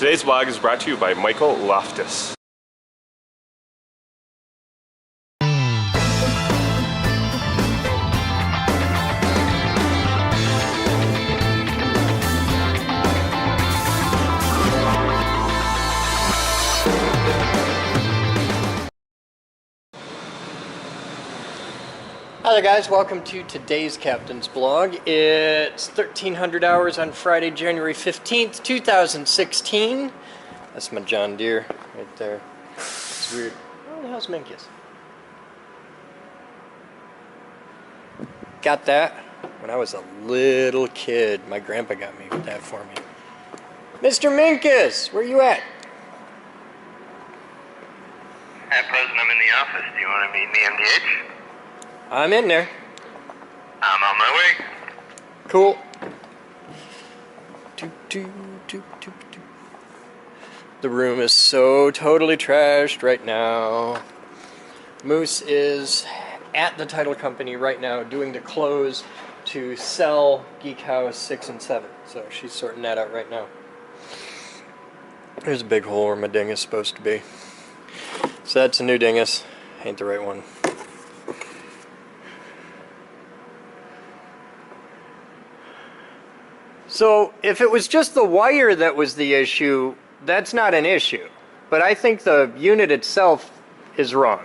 Today's vlog is brought to you by Michael Loftus. Hi there guys, welcome to today's Captain's Blog. It's 1300 hours on Friday, January 15th, 2016. That's my John Deere right there. It's weird. Oh, the hell's Minkus? Got that when I was a little kid. My grandpa got me that for me. Mr. Minkus, where you at? At present, I'm in the office. Do you want to meet me, MDH? I'm in there. I'm on my way. Cool. The room is so totally trashed right now. Moose is at the title company right now doing the close to sell GeekHouse9 and 7. So she's sorting that out right now. There's a big hole where my ding is supposed to be. So that's a new dingus. Ain't the right one. So if it was just the wire that was the issue, that's not an issue. But I think the unit itself is wrong.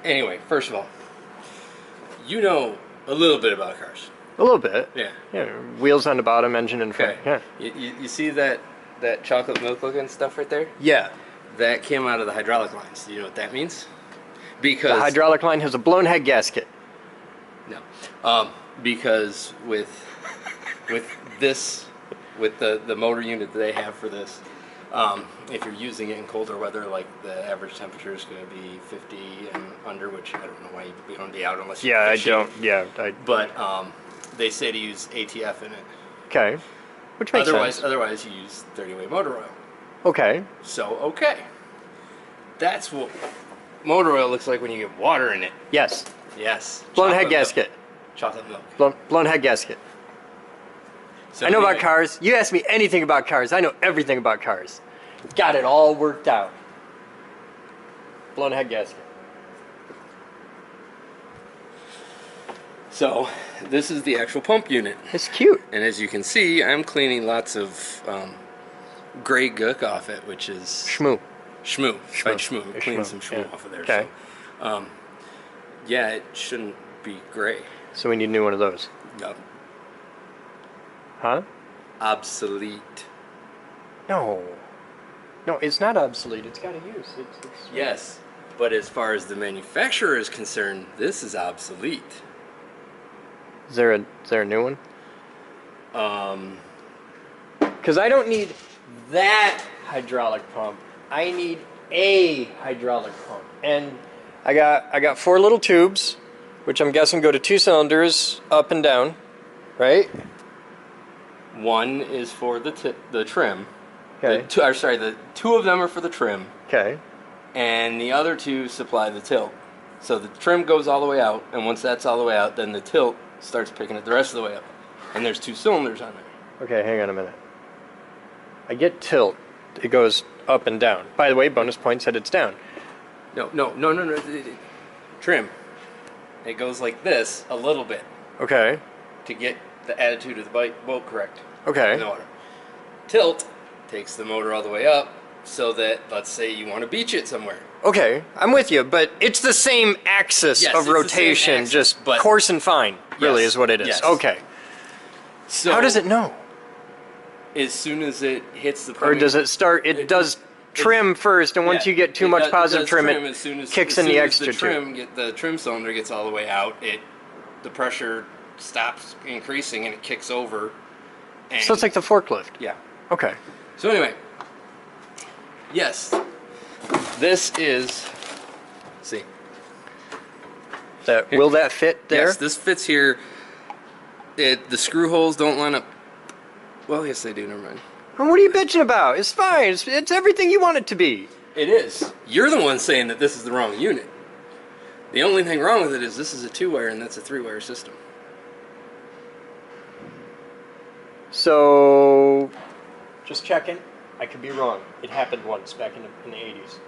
Anyway, first of all, you know a little bit about cars. A little bit. Yeah. Yeah. Wheels on the bottom, engine in front. Okay. Yeah. You see that chocolate milk looking stuff right there? Yeah. That came out of the hydraulic lines. Do you know what that means? The hydraulic line has a blown head gasket. No. Because with the motor unit that they have for this, if you're using it in colder weather, like the average temperature is going to be 50 and under, which I don't know why you don't be out unless you're fishing. But they say to use ATF in it. Okay. Which makes sense. Otherwise you use 30-way motor oil. Okay. So, okay. That's what motor oil looks like when you get water in it. Yes. Yes. Blown head gasket. Chocolate milk. Blown head gasket. So I know about cars. You ask me anything about cars, I know everything about cars. Got it all worked out. Blown head gasket. So, this is the actual pump unit. It's cute. And as you can see, I'm cleaning lots of gray gook off it, which is... Shmoo. Shmoo. I'm cleaning some shmoo off of there. Okay. So, yeah, it shouldn't be gray. So we need a new one of those. No. Huh? Obsolete. No. No, it's not obsolete. It's got a use. It's Yes, but as far as the manufacturer is concerned, this is obsolete. Is there a new one? Because I don't need that hydraulic pump. I need a hydraulic pump. And I got 4 little tubes, which I'm guessing go to 2 cylinders up and down, right? One is for the trim. Okay. The 2 of them are for the trim. Okay. And the other 2 supply the tilt. So the trim goes all the way out, and once that's all the way out, then the tilt starts picking it the rest of the way up. And there's 2 cylinders on there. Okay, hang on a minute. I get tilt. It goes up and down. By the way, bonus point said it's down. No. Trim. It goes like this a little bit. Okay. To get the attitude of the boat correct. Okay. No water. Tilt takes the motor all the way up so that, let's say you want to beach it somewhere. Okay, I'm with you, but it's the same axis of rotation, just coarse and fine, really, is what it is. Yes. Okay. So how does it know? As soon as it hits the Or does it start, it does trim first, and once you get too much positive trim, it kicks in the extra tube. The trim cylinder gets all the way out, the pressure stops increasing and it kicks over. And so it's like the forklift? Yeah. Okay. So anyway, yes, this is, see. Will that fit there? Yes, this fits here. The screw holes don't line up. Well, yes they do, never mind. Well, what are you bitching about? It's fine. It's everything you want it to be. It is. You're the one saying that this is the wrong unit. The only thing wrong with it is this is a 2-wire and that's a 3-wire system. So, just checking. I could be wrong. It happened once back in the 80s.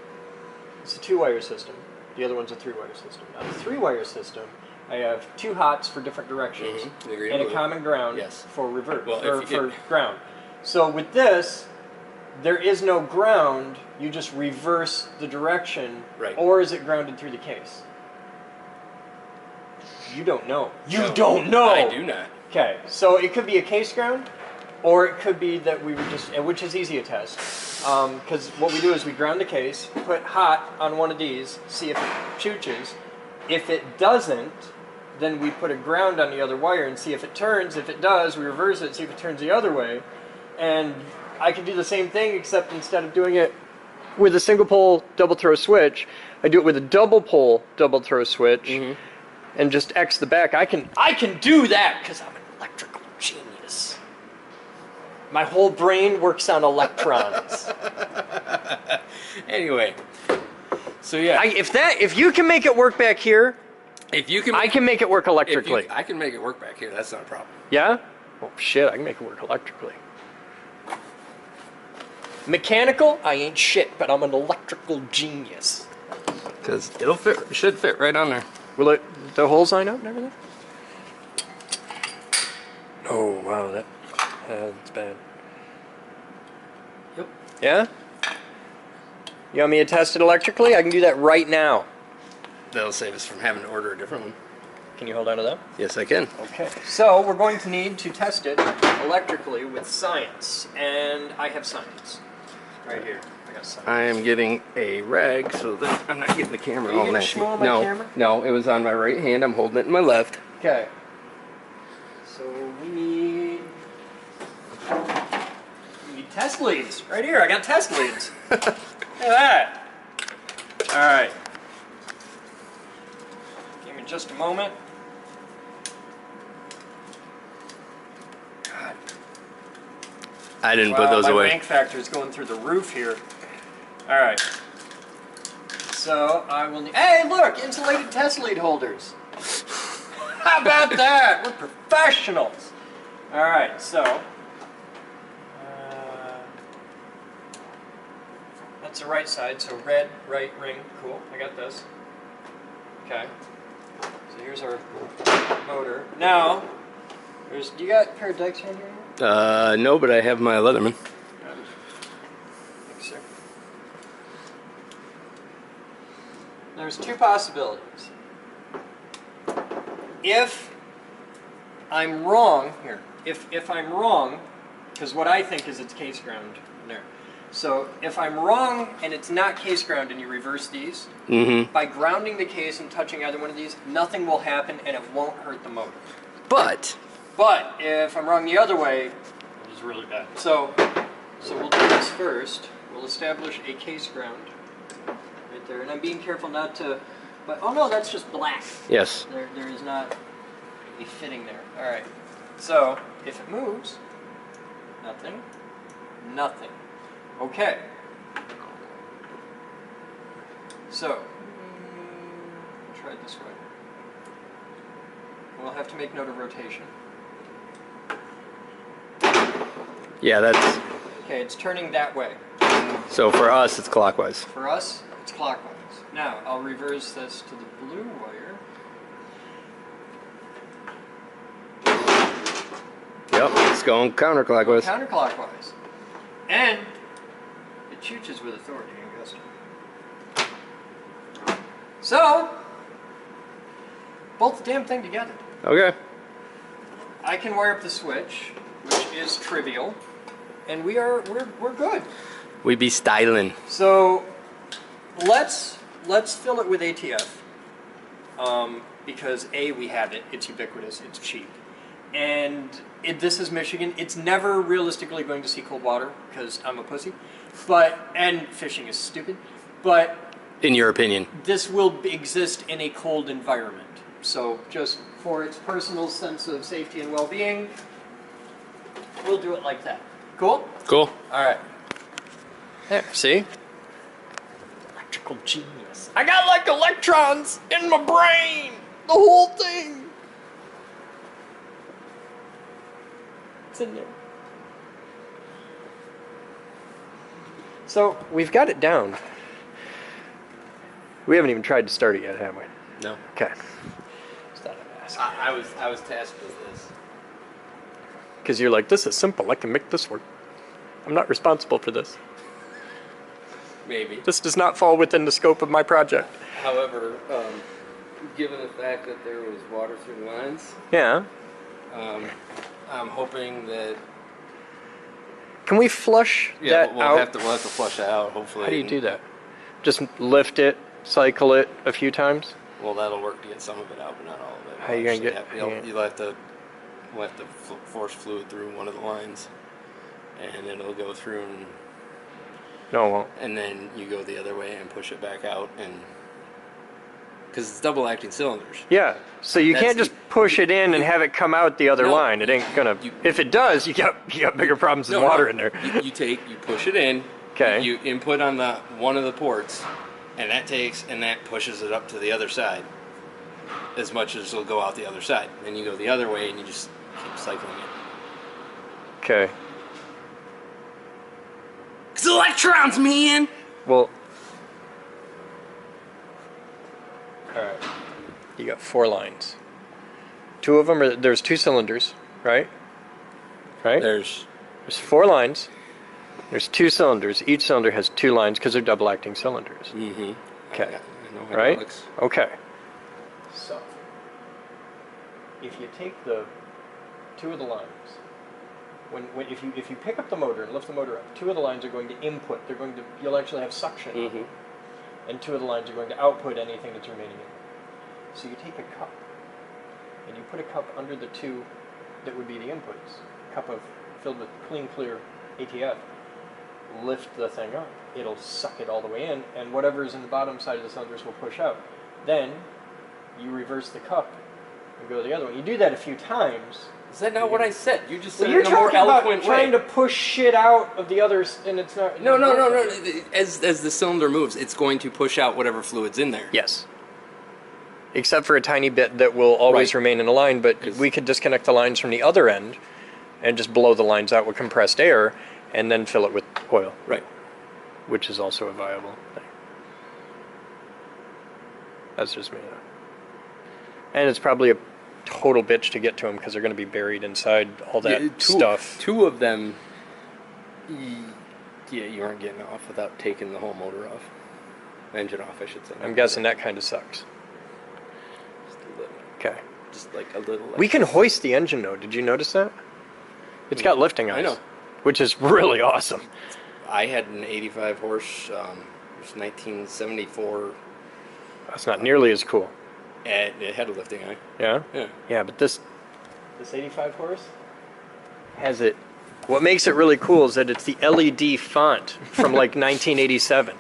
It's a 2-wire system. The other one's a 3-wire system. Now, the 3-wire system, I have 2 hots for different directions and a common ground for reverse, for ground. So with this, there is no ground. You just reverse the direction, or is it grounded through the case? You don't know. You don't know. I do not. Okay, so it could be a case ground, or it could be that we would just, which is easy to test, because what we do is we ground the case, put hot on one of these, see if it chooches. If it doesn't, then we put a ground on the other wire and see if it turns. If it does, we reverse it, see if it turns the other way. And I can do the same thing, except instead of doing it with a single pole double throw switch, I do it with a double pole double throw switch, and just X the back. I can do that because I'm an electrical genius. My whole brain works on electrons. Anyway, so yeah, if you can make it work back here, I can make it work electrically. I can make it work back here. That's not a problem. Yeah? Oh shit, I can make it work electrically. Mechanical, I ain't shit, but I'm an electrical genius. Because it'll fit. It should fit right on there. Will it? The holes line up and everything? Oh wow, that's bad. Yep. Yeah? You want me to test it electrically? I can do that right now. That'll save us from having to order a different one. Can you hold on to that? Yes, I can. Okay. So we're going to need to test it electrically with science, and I have science right here. I got science. I am getting a rag so that I'm not getting the camera all nasty. Are you getting camera? No, it was on my right hand. I'm holding it in my left. Okay. So we need test leads right here. I got test leads. Look at that. All right. Give me just a moment. God. I didn't put those away. My rank factor is going through the roof here. All right. So I will need. Hey, look, insulated test lead holders. How about that? We're professionals. All right, so that's the right side. So red, right ring. Cool. I got this. Okay. So here's our motor. Now, do you got a pair of dikes around here? No, but I have my Leatherman. Thanks, sir. There's 2 possibilities. If I'm wrong here, if I'm wrong, because what I think is it's case ground there. So if I'm wrong and it's not case ground and you reverse these, by grounding the case and touching either one of these, nothing will happen and it won't hurt the motor. But if I'm wrong the other way, it is really bad. So we'll do this first. We'll establish a case ground right there, and I'm being careful not to. But oh no, that's just black. yes. There is not a fitting there. All right. So if it moves, nothing, nothing. Okay. So try it this way. We'll have to make note of rotation. Yeah, that's. Okay, it's turning that way. So for us, it's clockwise. For us, it's clockwise. Now, I'll reverse this to the blue wire. Yep, it's going counterclockwise. Counterclockwise. And it chooches with authority and gusto. So, bolt the damn thing together. Okay. I can wire up the switch, which is trivial, and we're good. We be styling. So let's fill it with ATF, because A, we have it, it's ubiquitous, it's cheap, and this is Michigan. It's never realistically going to see cold water because I'm a pussy, and fishing is stupid, but In your opinion. this will exist in a cold environment. So just for its personal sense of safety and well-being, we'll do it like that. Cool? Cool. All right. There, see? Electrical genius. I got like electrons in my brain! The whole thing! It's in there. So we've got it down. We haven't even tried to start it yet, have we? No. Okay. Just thought I'd ask. I was tasked with this. Because you're like, this is simple. I can make this work. I'm not responsible for this. Maybe. This does not fall within the scope of my project. However, given the fact that there was water through the lines, Yeah. I'm hoping that Can we flush that we'll out? have to flush it out. Hopefully. How do you do that? Just lift it, cycle it a few times? Well, that'll work to get some of it out, but not all of it. How you gonna get- You'll have to force fluid through one of the lines, and it'll go through, No, it won't. and then you go the other way and push it back out, and because it's double acting cylinders. Yeah, so you That's can't just push it in and have it come out the other No. line. It ain't gonna. If it does, you got bigger problems with water in there. You push it in. 'Kay. You input on one of the ports, and that pushes it up to the other side, as much as it'll go out the other side. Then you go the other way, and you just keep cycling it. Okay. 'Cause electrons, man. Well. All right. You got 4 lines. 2 of them are. There's 2 cylinders, right? Right. There's 4 lines. There's 2 cylinders. Each cylinder has 2 lines because they're double acting cylinders. mm-hmm. Okay. I know Right? hydraulics. Okay. So, if you take the 2 of the lines, if you pick up the motor and lift the motor up, 2 of the lines are going to input. You'll actually have suction, Mm-hmm. and 2 of the lines are going to output anything that's remaining in it. So you take a cup, and you put a cup under the 2 that would be the inputs. A cup filled with clean, clear ATF. Lift the thing up. It'll suck it all the way in, and whatever's in the bottom side of the cylinders will push out. Then you reverse the cup and go the other way. You do that a few times. Is that not what I said? You just said Well, it you're in a more talking about eloquent trying way. to push shit out of the others, and it's not. No. As the cylinder moves, it's going to push out whatever fluid's in there. Yes. Except for a tiny bit that will always Right. remain in a line, but we could disconnect the lines from the other end and just blow the lines out with compressed air and then fill it with oil, Right. which is also a viable thing. That's just me. And it's probably a total bitch to get to them because they're going to be buried inside all that stuff. 2 of them, you aren't getting off without taking the whole motor off. Engine off, I should say. I'm guessing that kind of sucks. Just a little. Okay. Just like a little. We can hoist the engine, though. Did you notice that? It's got lifting eyes. I know. Which is really awesome. I had an 85 horse, it was 1974, That's not nearly as cool. and it had a lifting eye. Yeah? Yeah. Yeah, but this 85 horse has it. What makes it really cool is that it's the LED font from like 1987.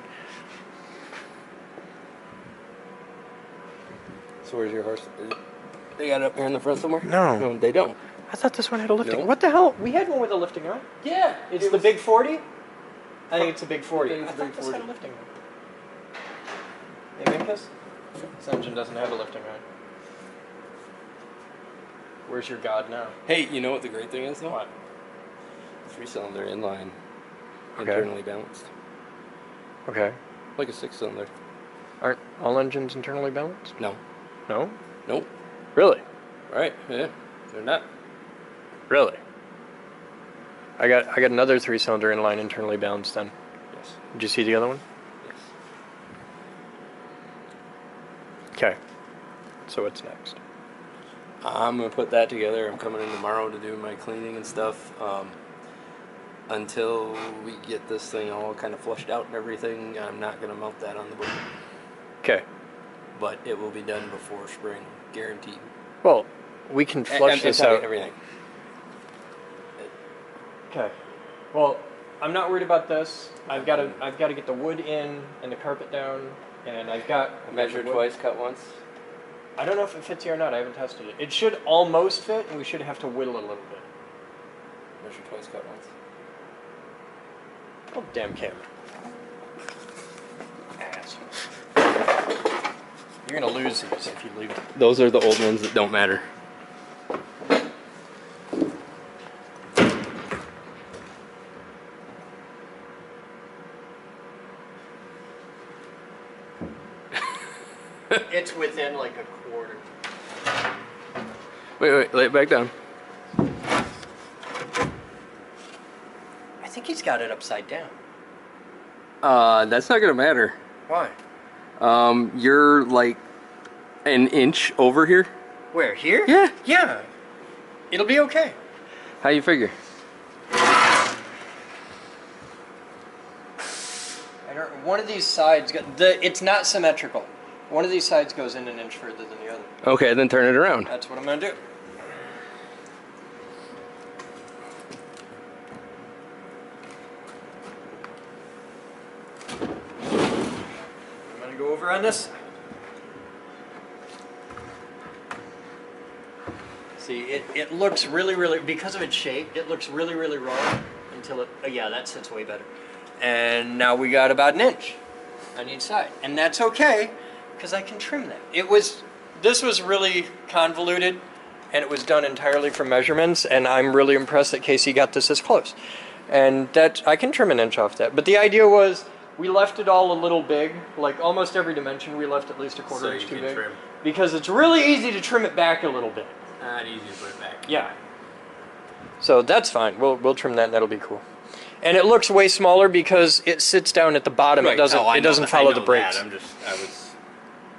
So where's your horse? They got it up here in the front somewhere? No. No, they don't. I thought this one had a lifting. No. What the hell? We had one with a lifting eye. Yeah. It's the Big 40? I think it's a Big 40. I think it's a thought Big this 40. had a lifting eye. They make this? This engine doesn't have a lifting eye. Where's your god now? Hey, you know what the great thing is though? What? 3-cylinder inline, Okay. internally balanced, Okay. like a 6-cylinder. Aren't all engines internally balanced? No. No? Nope. Really? Right. Yeah. They're not. Really? I got another 3-cylinder inline internally balanced then. Yes. Did you see the other one? Yes. Okay. So what's next? I'm gonna put that together. I'm coming in tomorrow to do my cleaning and stuff. Until we get this thing all kind of flushed out and everything, I'm not gonna mount that on the boat. Okay. But it will be done before spring, guaranteed. Well, we can flush this out. Everything. Okay. Well, I'm not worried about this. I've got to get the wood in and the carpet down, and I've got Measure the wood. twice, cut once. I don't know if it fits here or not. I haven't tested it. It should almost fit, and we should have to whittle it a little bit. Measure twice, cut once. Oh, damn camera. Asshole. You're gonna lose these if you leave them. Those are the old ones that don't matter. it's within like a quarter. Wait, lay it back down. I think he's got it upside down. That's not gonna matter. Why? You're like an inch over here. Where? Here? Yeah. Yeah. It'll be okay. How you figure? I don't. One of these sides. It's not symmetrical. One of these sides goes in an inch further than the other. Okay, then turn it around. That's what I'm gonna do. I'm gonna go over on this side. See, it looks really, because of its shape, it looks really wrong until it, yeah, that sits way better. And now we got about an inch on each side. And that's okay, because I can trim that. This was really convoluted, and it was done entirely from measurements, and I'm really impressed that Casey got this as close. And that, I can trim an inch off that. But the idea was, we left it all a little big, like almost every dimension we left at least a quarter inch too big. Trim. Because it's really easy to trim it back a little bit. Not easy to put it back. Yeah. So that's fine. We'll trim that and that'll be cool. And it looks way smaller because it sits down at the bottom. Right. It doesn't follow the brakes. That.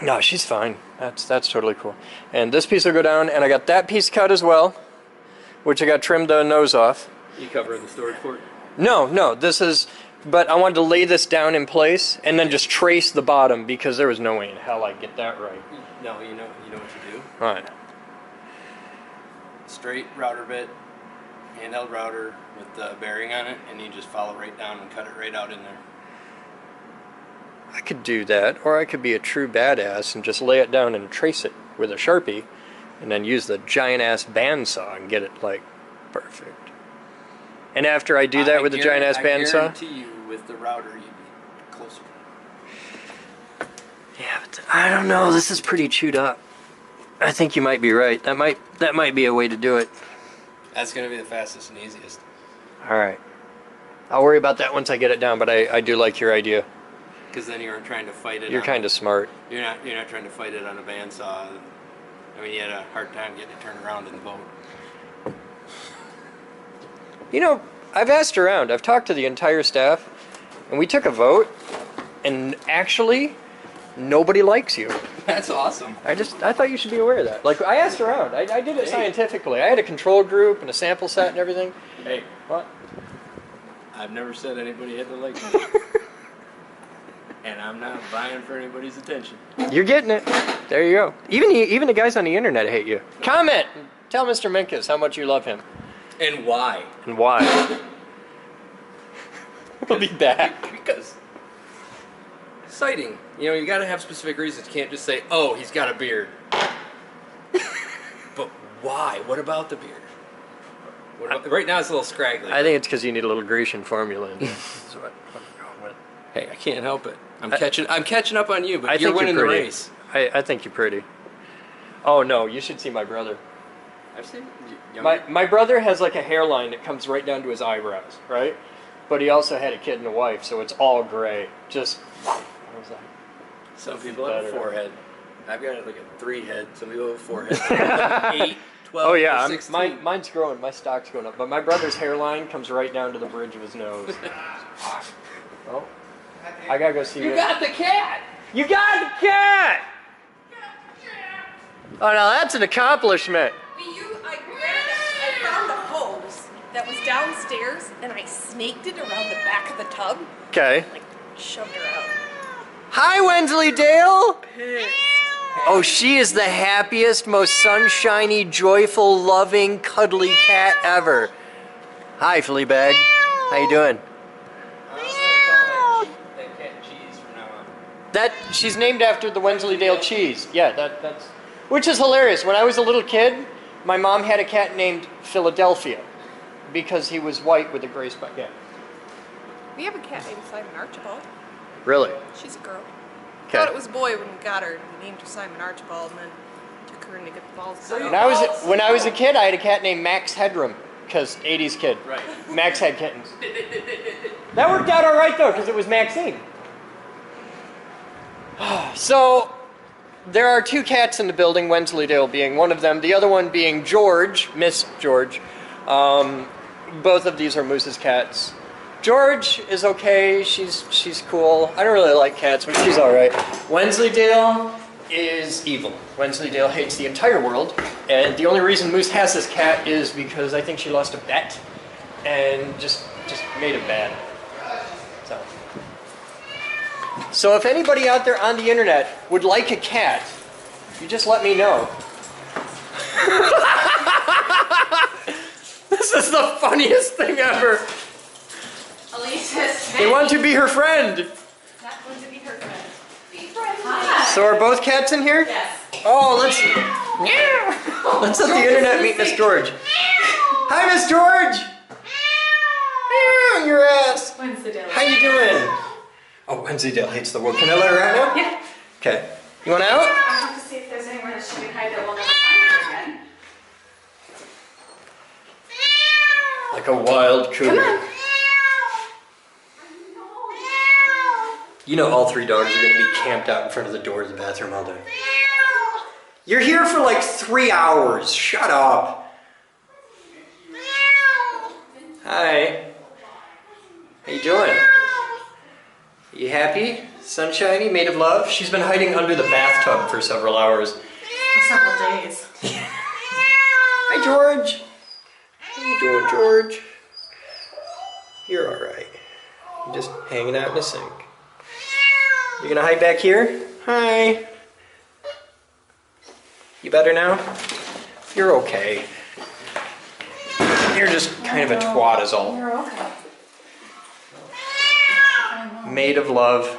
No, she's fine. That's totally cool. And this piece will go down, and I got that piece cut as well, which I got trimmed the nose off. You cover the storage port? No, this is, but I wanted to lay this down in place and then just trace the bottom because there was no way in hell I'd get that right. No, you know what you do. All right. Straight router bit, handheld router with the bearing on it, and you just follow right down and cut it right out in there. I could do that, or I could be a true badass and just lay it down and trace it with a Sharpie, and then use the giant-ass bandsaw and get it, like, perfect. And after I do that with the giant-ass bandsaw... I guarantee you, with the router, you'd be closer. Yeah, but I don't know. This is pretty chewed up. I think you might be right. That might be a way to do it. That's going to be the fastest and easiest. All right. I'll worry about that once I get it down, but I do like your idea. Because then you aren't trying to fight it. You're kind of smart. You're not trying to fight it on a bandsaw. I mean, you had a hard time getting it turned around in the boat. You know, I've asked around. I've talked to the entire staff, and we took a vote, and actually, nobody likes you. That's awesome. I thought you should be aware of that. Like, I asked around. I did it scientifically. I had a control group and a sample set and everything. Hey. What? I've never said anybody had to like me. And I'm not vying for anybody's attention. You're getting it. There you go. Even the guys on the internet hate you. Comment. Tell Mr. Minkus how much you love him. And why? And why. We'll be back. Because sighting. You know, you gotta have specific reasons. You can't just say, oh, he's got a beard. But why? What about the beard? Right now it's a little scraggly. I think it's because you need a little Grecian formula in there. That's what I'm going with. Hey, I can't help it. I'm catching up on you, but you're think winning you're the pretty. race. I think you're pretty. Oh no, you should see my brother. I've seen My brother has like a hairline that comes right down to his eyebrows, right? But he also had a kid and a wife, so it's all gray. Just, what was that? Some people have a forehead. I've got like a 3 head. Some people have a forehead. 8, 12, oh yeah, 16. Mine's growing. My stock's going up. But my brother's hairline comes right down to the bridge of his nose. Oh, I gotta go see You got the cat! You got the cat! Oh, now that's an accomplishment. I found a hose that was downstairs, and I snaked it around the back of the tub. Okay. Like, shoved her out. Hi, Wensleydale! Oh, she is the happiest, most sunshiny, joyful, loving, cuddly cat ever. Hi, Fleabag. How you doing? She's named after the Wensleydale cheese. Yeah, that's... Which is hilarious. When I was a little kid, my mom had a cat named Philadelphia because he was white with a gray spot. Yeah. We have a cat named Simon Archibald. Really? She's a girl. Okay. Thought it was a boy when we got her, and we named her Simon Archibald, and then took her in to get the balls. When I was a kid, I had a cat named Max Headroom because 80s kid. Right. Max had kittens. That worked out all right though because it was Maxine. So, there are two cats in the building, Wensleydale being one of them, the other one being George, Miss George. Both of these are Moose's cats. George is okay, she's cool. I don't really like cats, but she's alright. Wensleydale is evil. Wensleydale hates the entire world, and the only reason Moose has this cat is because I think she lost a bet and just made it bad. So if anybody out there on the internet would like a cat, you just let me know. This is the funniest thing ever. Alicia's They want to be her friend. not going to be her friend. Be friends. Hi. So are both cats in here? Yes. Oh, let's let the internet meet Miss George. Hi, Miss George. Your ass. Wensleydale. How you doing? Oh, Wensleydale hates the world. Can I let her out now? Yeah. Okay. You want out? I have to see if there's anywhere that she can hide that we'll never find her again. Like a wild cougar. Come on. You know all three dogs are going to be camped out in front of the door of the bathroom all day. You're here for like 3 hours. Shut up. Hi. How you doing? You happy? Sunshiny? Made of love? She's been hiding under the bathtub for several hours. For several days. Hi, George. How you doing, George? You're all right. You're just hanging out in the sink. You gonna hide back here? Hi. You better now? You're okay. You're just kind of a twat is all. You're okay. Made of love.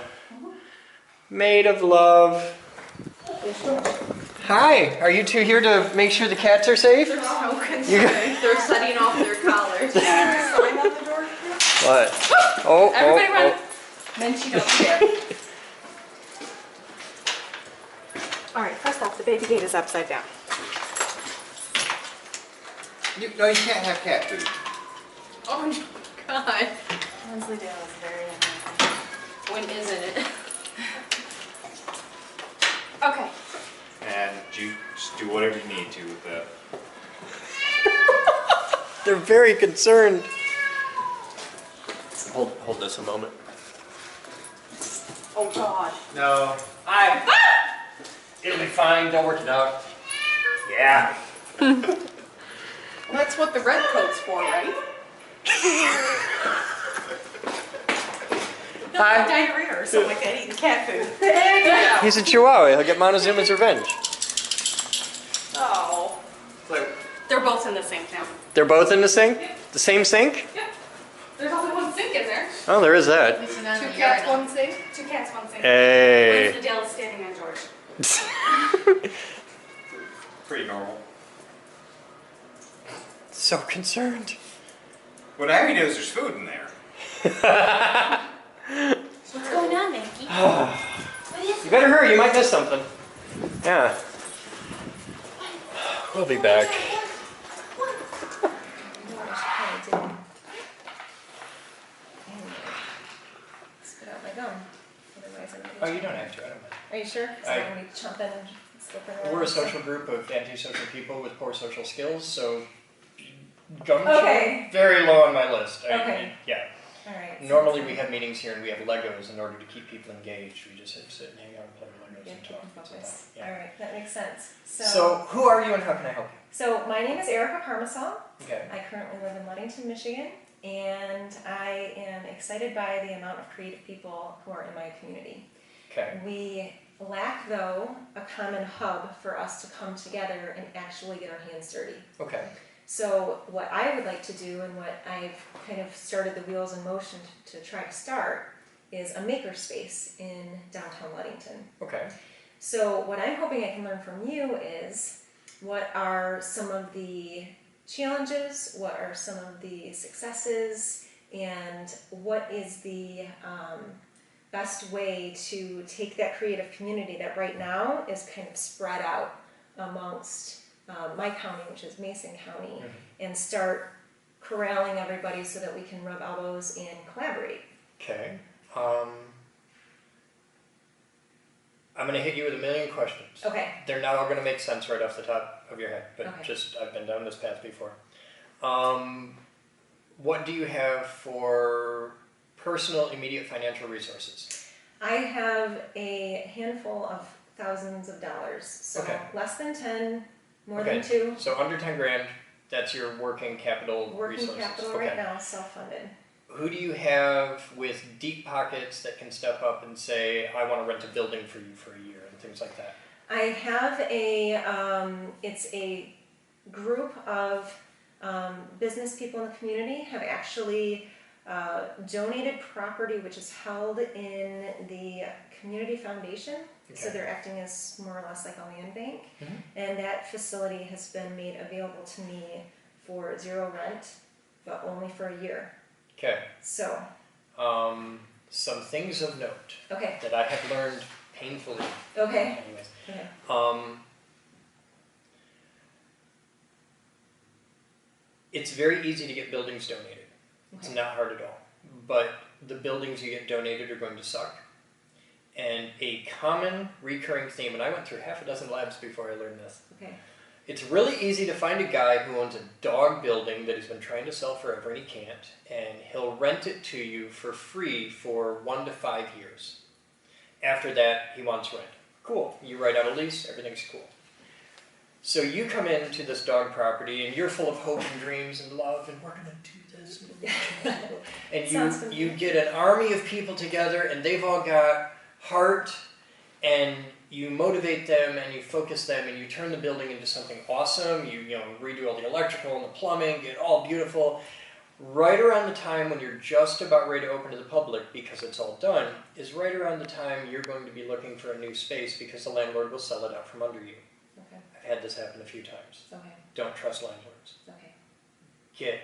Made of love. Hi, are you two here to make sure the cats are safe? They're so concerned. They're setting off their collars. Sign on the door. What? Oh, Everybody oh, run. oh. Then she don't care. All right, first off, the baby gate is upside down. No, you can't have cat food. Oh my God. Wensleydale is very unhappy. When isn't it? Okay. And you just do whatever you need to with that. They're very concerned. Hold this a moment. Oh God. No. Hi. It'll be fine. Don't work it out. Yeah. That's what the red coat's for, right? Hi. Diarrhea or something like that, eating cat food. Yeah. He's a Chihuahua. He'll get Montezuma's revenge. Oh. They're both in the sink now. They're both in the sink? The same sink? Yep. There's only one sink in there. Oh, there is that. Two cats, one sink. Two cats, one sink. Hey. Wensleydale is standing on George. Pretty normal. So concerned. What Abby knows, there's food in there. What's going on, Yankee? What is You better hurry. You might miss something. Yeah. We'll be back. Spit out my gum. Otherwise, I'm Oh, you don't have to. I don't mind. Are you sure? Because I don't want to chomp in and slip around. We're a social group of antisocial people with poor social skills, so gum Okay. very low on my list. Okay. Yeah. All right. Normally we have meetings here and we have Legos in order to keep people engaged. We just have to sit and hang out and play with Legos Yeah, and keep talk. them and stuff. focused. Yeah. All right, that makes sense. So who are you and how can I help you? So my name is Erica Parmesan. Okay. I currently live in Ludington, Michigan, and I am excited by the amount of creative people who are in my community. Okay. We lack, though, a common hub for us to come together and actually get our hands dirty. Okay. So what I would like to do, and what I've kind of started the wheels in motion to try to start, is a makerspace in downtown Ludington. Okay. So what I'm hoping I can learn from you is, what are some of the challenges, what are some of the successes, and what is the best way to take that creative community that right now is kind of spread out amongst my county, which is Mason County, and start corralling everybody so that we can rub elbows and collaborate. Okay. I'm going to hit you with a million questions. Okay. They're not all going to make sense right off the top of your head, but Okay. I've been down this path before. What do you have for personal, immediate financial resources? I have a handful of thousands of dollars, so Okay. less than 10, more Okay. than 2. So under 10 grand, that's your working capital Working resources. capital right now, self-funded. Who do you have with deep pockets that can step up and say, I want to rent a building for you for a year and things like that? I have it's a group of business people in the community have actually donated property which is held in the community foundation. So Okay. they're acting as more or less like a land bank. Mhm. And that facility has been made available to me for 0 rent, but only for a year. Okay. So, Some things of note okay, that I have learned painfully. okay, Anyways. okay. It's very easy to get buildings donated. It's Okay. not hard at all. But the buildings you get donated are going to suck. And a common recurring theme, and I went through half a dozen labs before I learned this. Okay. It's really easy to find a guy who owns a dog building that he's been trying to sell forever and he can't, and he'll rent it to you for free for 1 to 5 years. After that, he wants rent. Cool. You write out a lease, everything's cool. So you come into this dog property and you're full of hope and dreams and love, and we're gonna do this. And you get an army of people together and they've all got heart, and you motivate them and you focus them and you turn the building into something awesome. You redo all the electrical and the plumbing, get all beautiful. Right around the time when you're just about ready to open to the public because it's all done is right around the time you're going to be looking for a new space because the landlord will sell it out from under you. Okay. I've had this happen a few times. Okay. Don't trust landlords. Okay. Get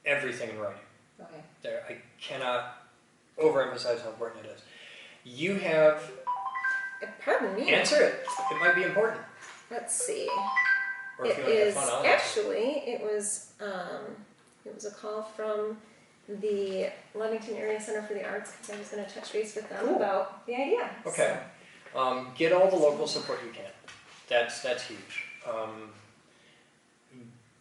everything in writing. Okay. There, I cannot overemphasize how important it is. You have... Pardon me. Answer it. It might be important. Let's see. Or if It you want to have is fun, I'll answer. actually it was a call from the Leamington Area Center for the Arts because I was going to touch base with them Cool. about the idea. Okay. Get all the local support you can. That's huge.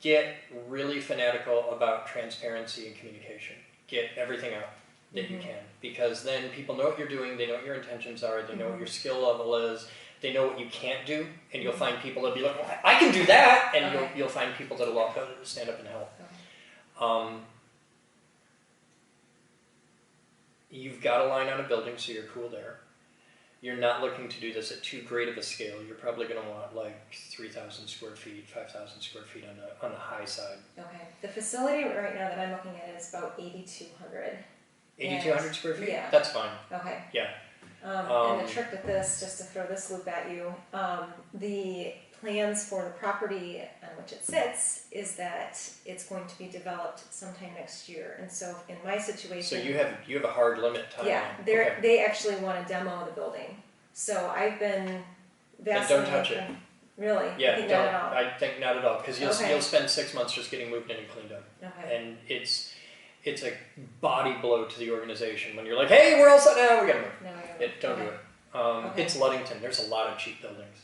Get really fanatical about transparency and communication. Get everything out that you can, because then people know what you're doing, they know what your intentions are, they know what your skill level is, they know what you can't do, and you'll find people that'll be like, well, I can do that, and Okay. you'll find people that'll stand up and help. Okay. You've got a line on a building, so you're cool there. You're not looking to do this at too great of a scale. You're probably going to want like 3,000 square feet, 5,000 square feet on the high side. Okay. The facility right now that I'm looking at is about 8,200. 8,200 square feet? Yeah. That's fine. Okay. Yeah. And the trick with this, just to throw this loop at you, the plans for the property on which it sits is that it's going to be developed sometime next year. And so in my situation, So you have a hard limit time. yeah, they actually want to demo the building. So I've been Then don't touch it. Really? Yeah, I think don't. not at all. I think not at all, because Okay. you'll spend 6 months just getting moved in and cleaned up, Okay. and it's a body blow to the organization when you're like, hey, we're all set now, we gotta move. No, I Don't do okay. it. Okay. It's Ludington. There's a lot of cheap buildings.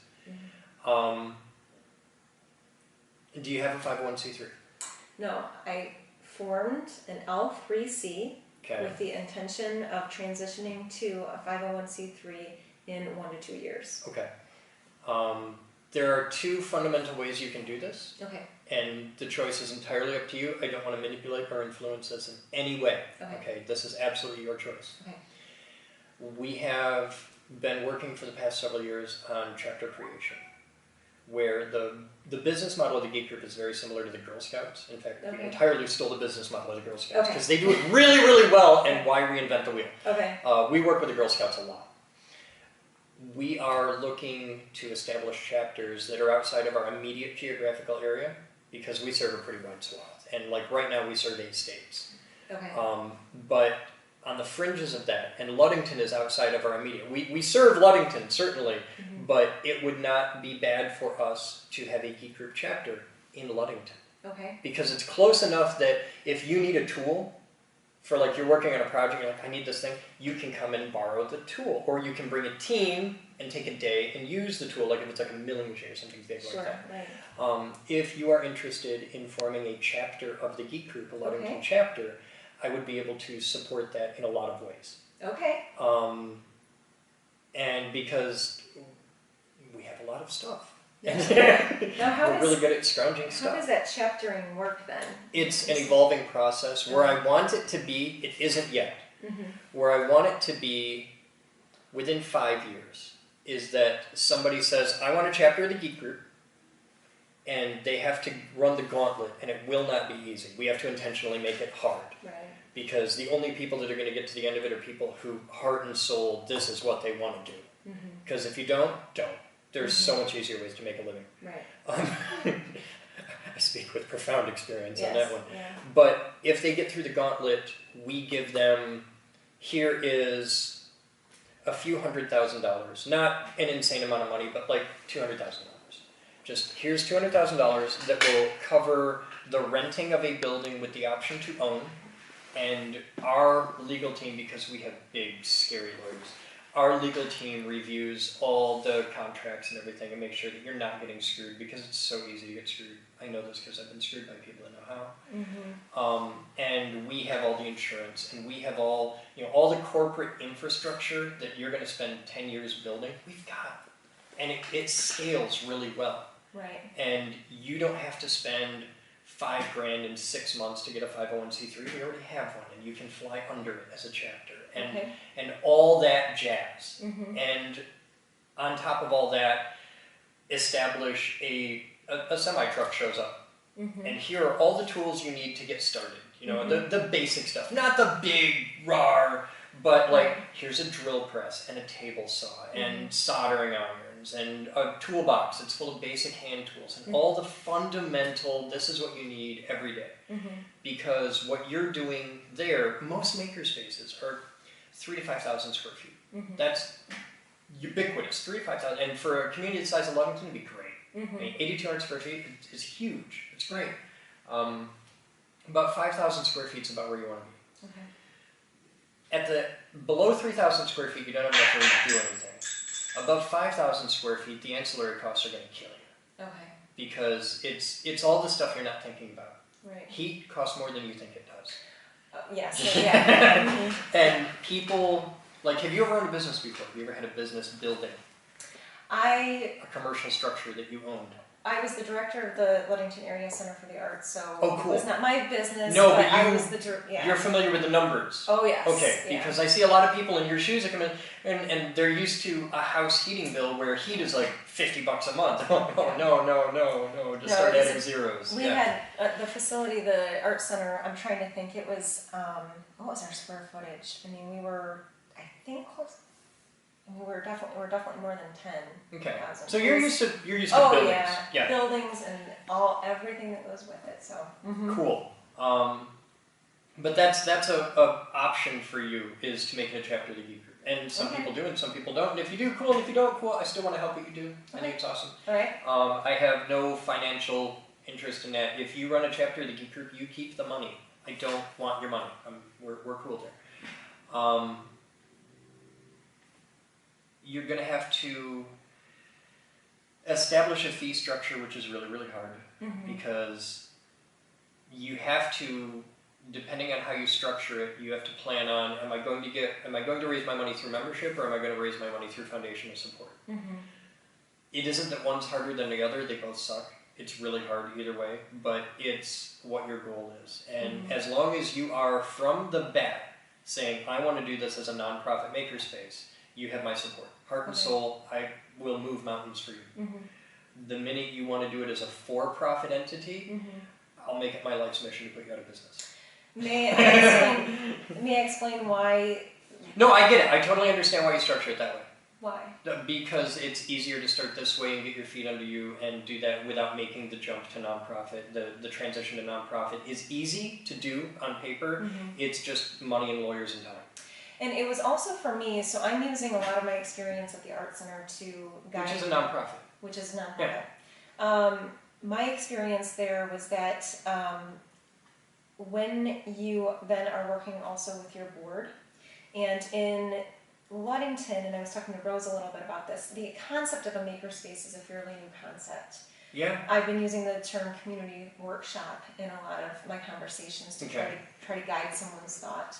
Do you have a 501c3? No, I formed an L3C Okay. with the intention of transitioning to a 501c3 in 1 to 2 years. Okay. There are 2 fundamental ways you can do this, Okay. and the choice is entirely up to you. I don't want to manipulate or influence this in any way. Okay. This is absolutely your choice. Okay. We have been working for the past several years on chapter creation, where the business model of the Geek Group is very similar to the Girl Scouts. In fact, we Okay. entirely stole the business model of the Girl Scouts Okay. because they do it really, really well, and why reinvent the wheel? Okay. We work with the Girl Scouts a lot. We are looking to establish chapters that are outside of our immediate geographical area because we serve a pretty wide swath. And like right now we serve 8 states. Okay. But on the fringes of that, and Ludington is outside of our immediate, we serve Ludington certainly, but it would not be bad for us to have a Geek Group chapter in Ludington. Okay. Because it's close enough that if you need a tool, for like you're working on a project, you're like, I need this thing, you can come and borrow the tool. Or you can bring a team and take a day and use the tool, like if it's like a milling machine or something big like that. Right. If you are interested in forming a chapter of the Geek Group, a Ludington chapter, I would be able to support that in a lot of ways. Okay. And because we have a lot of stuff. Now, We're really good at scrounging stuff. How does that chaptering work then? It's an evolving process. Where I want it to be, it isn't yet. Where I want it to be within 5 years is that somebody says, I want a chapter of the Geek Group, and they have to run the gauntlet, and it will not be easy. We have to intentionally make it hard. Right. Because the only people that are going to get to the end of it are people who, heart and soul, this is what they want to do. Because if you don't. There's so much easier ways to make a living. Right. I speak with profound experience on that one. Yeah. But if they get through the gauntlet, we give them, here is a few $100,000. Not an insane amount of money, but like $200,000. Just here's $200,000 that will cover the renting of a building with the option to own. And our legal team, because we have big, scary lawyers, our legal team reviews all the contracts and everything and make sure that you're not getting screwed, because it's so easy to get screwed. I know this because I've been screwed by people that know how. And we have all the insurance, and we have all the corporate infrastructure that you're going to spend 10 years building. We've got, and it scales really well. Right. And you don't have to spend $5,000 in 6 months to get a 501c3. We already have one, and you can fly under it as a chapter, and all that jazz. And on top of all that, establish a semi-truck shows up, and here are all the tools you need to get started. The basic stuff, not the big rawr, but like here's a drill press and a table saw and soldering irons and a toolbox that's full of basic hand tools and all the fundamental, this is what you need every day. Because what you're doing there, most makerspaces are 3,000 to 5,000 square feet. That's ubiquitous, 3,000 to 5,000. And for a community the size of Ludington, it'd be great. I mean, 8,200 square feet is huge. It's great. About 5,000 square feet is about where you want to be. At the below 3,000 square feet, you don't have enough room to do anything. Above 5,000 square feet, the ancillary costs are going to kill you. Because it's all the stuff you're not thinking about. Right. Heat costs more than you think it does. Yes. Yeah. And people, like, have you ever owned a business before? Have you ever had a business building? A commercial structure that you owned? I was the director of the Ludington Area Center for the Arts, so cool. it was not my business. No, but I was the you're familiar with the numbers. Oh yes. Okay, because I see a lot of people in your shoes that come in and they're used to a house heating bill where heat is like $50 a month. Oh no, just start adding zeros. We had the facility, the Art Center. I'm trying to think. It was what was our square footage? I mean, we were close. We're definitely more than 10,000. Okay. So you're used to buildings. Yeah. Buildings and everything that goes with it. So. Cool. But that's a option for you, is to make it a chapter of the Geek Group. And some people do and some people don't. And if you do, cool. And if you don't, cool. I still want to help what you do. I think it's awesome. All right. I have no financial interest in that. If you run a chapter of the Geek Group, you keep the money. I don't want your money. We're cool there. You're going to have to establish a fee structure, which is really, really hard, because you have to, depending on how you structure it, you have to plan on, am I going to raise my money through membership, or am I going to raise my money through foundational support? It isn't that one's harder than the other, they both suck. It's really hard either way, but it's what your goal is. And as long as you are from the bat saying, I want to do this as a nonprofit makerspace, you have my support. Heart and soul, I will move mountains for you. The minute you want to do it as a for-profit entity, I'll make it my life's mission to put you out of business. May I explain why? No, I get it. I totally understand why you structure it that way. Why? Because it's easier to start this way and get your feet under you and do that without making the jump to nonprofit. The transition to nonprofit is easy to do on paper. It's just money and lawyers and time. And it was also for me, so I'm using a lot of my experience at the Art Center to guide. Which is a nonprofit. Which is a nonprofit. My experience there was that when you then are working also with your board, and in Ludington, and I was talking to Rose a little bit about this, the concept of a makerspace is a fairly new concept. Yeah. I've been using the term community workshop in a lot of my conversations to try to guide someone's thought.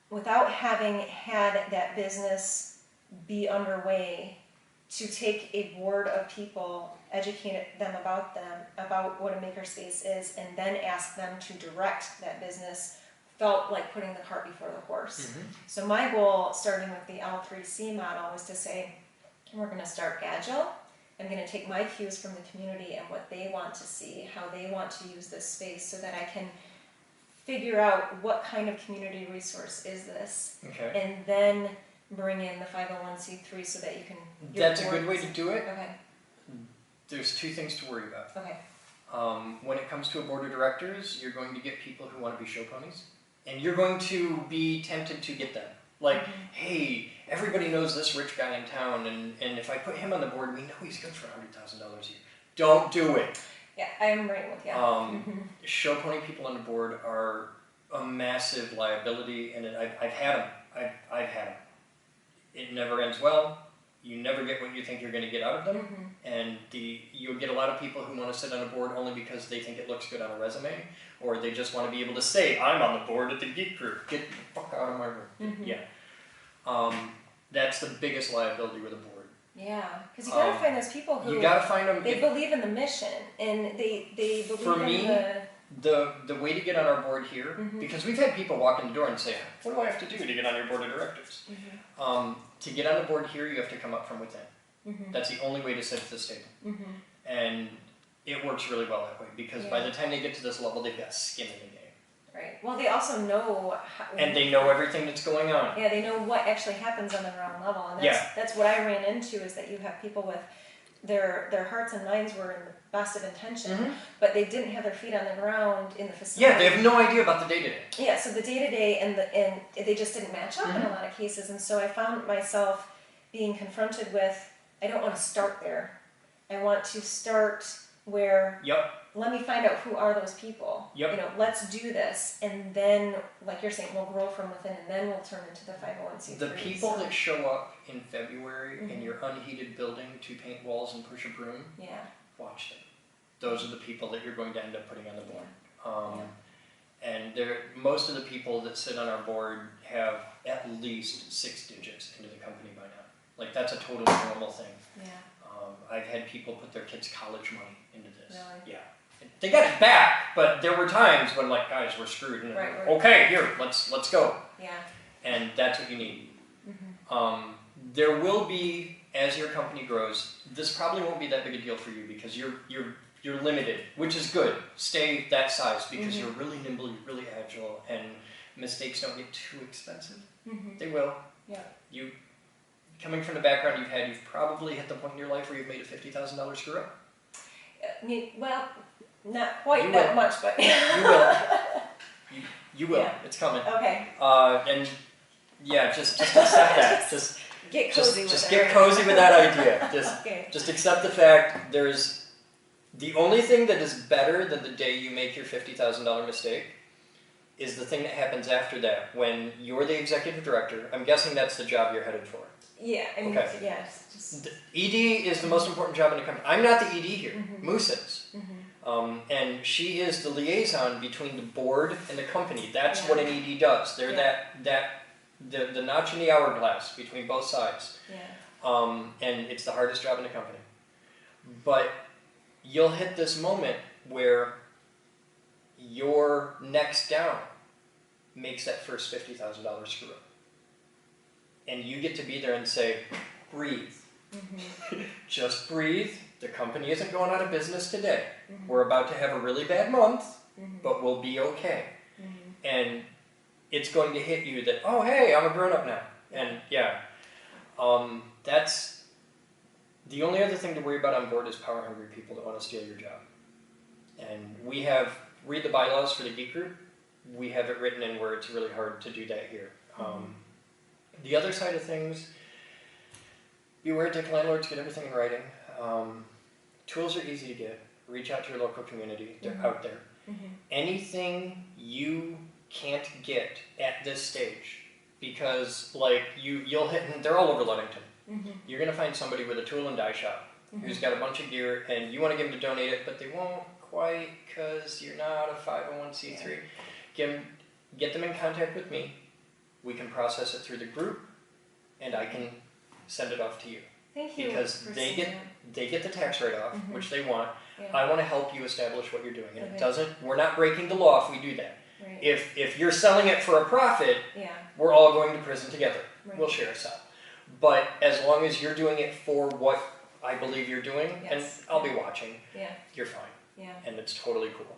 Without having had that business be underway, to take a board of people, educate them about what a makerspace is, and then ask them to direct that business felt like putting the cart before the horse. Mm-hmm. So my goal, starting with the L3C model, was to say, we're going to start agile. I'm going to take my cues from the community and what they want to see, how they want to use this space, so that I can figure out what kind of community resource is this, and then bring in the 501c3 so that you can... That's a good way to do it. Okay. There's two things to worry about. Okay. When it comes to a board of directors, you're going to get people who want to be show ponies, and you're going to be tempted to get them. Like, hey, everybody knows this rich guy in town, and if I put him on the board, we know he's good for $100,000 a year. Don't do it. Yeah, I'm right with you. Show pony people on the board are a massive liability, and I've had them. I've had them. It never ends well. You never get what you think you're going to get out of them, and you'll get a lot of people who want to sit on a board only because they think it looks good on a resume, or they just want to be able to say, I'm on the board at the Geek Group. Get the fuck out of my room. Yeah. That's the biggest liability with a board. Yeah, because you got to find those people who... You got to find them... They believe in the mission, and they believe for me, in the way to get on our board here, because we've had people walk in the door and say, what do I have to do to get on your board of directors? To get on the board here, you have to come up from within. That's the only way to sit at this table. And it works really well that way, because by the time they get to this level, they've got skin in the game. Right. Well, they also know... And they know everything that's going on. Yeah, they know what actually happens on the ground level. And that's what I ran into, is that you have people with their hearts and minds were in the best of intention, but they didn't have their feet on the ground in the facility. Yeah, they have no idea about the day-to-day. Yeah, so the day-to-day and they just didn't match up in a lot of cases. And so I found myself being confronted with, I don't want to start there. I want to start where... Let me find out who are those people. You know, let's do this, and then, like you're saying, we'll grow from within, and then we'll turn into the 501c3. The people that show up in February in your unheated building to paint walls and push a broom, watch them. Those are the people that you're going to end up putting on the board. And most of the people that sit on our board have at least 6 digits into the company by now. Like, that's a totally normal thing. I've had people put their kids' college money into this. Really? Yeah. They got it back, but there were times when, like, guys, we're screwed. And okay, here, let's go. Yeah. And that's what you need. There will be, as your company grows, this probably won't be that big a deal for you, because you're limited, which is good. Stay that size, because you're really nimble, you're really agile, and mistakes don't get too expensive. They will. Yeah. You, coming from the background you've probably hit the point in your life where you've made a $50,000 screw up. Well, not quite that much, but... You will. You will. Yeah. It's coming. Okay. And yeah, just accept that. Just get cozy with just get cozy with that idea. Just accept the fact there's... The only thing that is better than the day you make your $50,000 mistake is the thing that happens after that, when you're the executive director. I'm guessing that's the job you're headed for. Yeah, I mean, yes. Just... ED is the most important job in the company. I'm not the ED here. Moose is. And she is the liaison between the board and the company. That's what an ED does. They're the notch in the hourglass between both sides. And it's the hardest job in the company. But you'll hit this moment where your next down makes that first $50,000 screw up. And you get to be there and say, breathe. Just breathe. The company isn't going out of business today. We're about to have a really bad month, but we'll be okay. And it's going to hit you that, oh, hey, I'm a grown-up now. And that's the only other thing to worry about on board is power-hungry people that want to steal your job. And we have, read the bylaws for the Geek Group, we have it written in where it's really hard to do that here. The other side of things, beware dick landlords, get everything in writing. Tools are easy to get. Reach out to your local community. They're out there. Anything you can't get at this stage, because like you'll hit, and they're all over Ludington. You're gonna find somebody with a tool and die shop who's got a bunch of gear, and you want to get them to donate it, but they won't quite because you're not a 501c3. Get them in contact with me. We can process it through the group, and I can send it off to you. Thank you. Because they get the tax write-off, which they want. Yeah. I want to help you establish what you're doing, and Okay. it doesn't. We're not breaking the law if we do that. Right. If you're selling it for a profit, Yeah. we're all going to prison together. Right. We'll share a cell. But as long as you're doing it for what I believe you're doing, Yes. and I'll be watching, Yeah. you're fine. Yeah. And it's totally cool.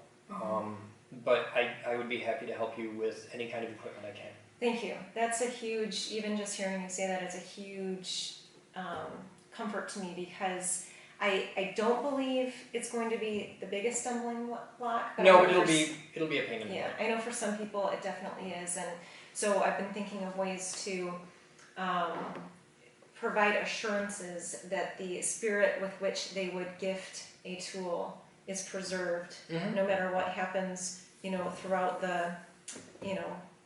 But I would be happy to help you with any kind of equipment I can. Thank you. That's a huge, even just hearing you say that is a huge comfort to me, because I don't believe it's going to be the biggest stumbling block. But No, I but know it'll be a pain in the yeah, butt. I know for some people it definitely is, and so I've been thinking of ways to provide assurances that the spirit with which they would gift a tool is preserved, no matter what happens, throughout the,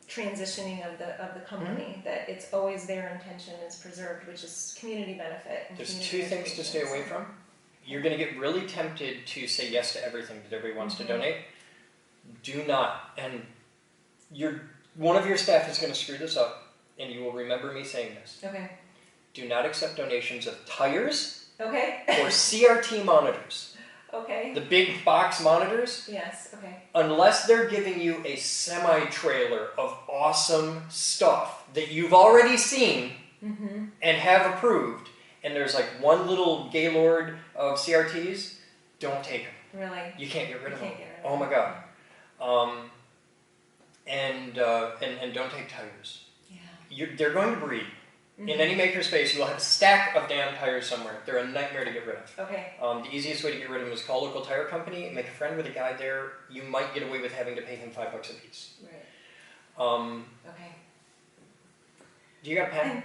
transitioning of the company. That it's always their intention is preserved, which is community benefit. And There's community two things to stay away education. from. You're going to get really tempted to say yes to everything that everybody wants to donate. Do not, and one of your staff is going to screw this up, and you will remember me saying this. Okay. Do not accept donations of tires Okay. or CRT monitors. Okay. The big box monitors, Yes. Okay. unless they're giving you a semi-trailer of awesome stuff that you've already seen and have approved, and there's like one little gaylord of CRTs, don't take them. Really. You can't get rid of them. Can't get rid of Oh them. my god. And don't take tires. Yeah. They're going to breed. In any makerspace, you'll have a stack of damn tires somewhere. They're a nightmare to get rid of. Okay. The easiest way to get rid of them is call a local tire company, make a friend with a guy there. You might get away with having to pay him $5 a piece. Right. Okay. Do you got a pen?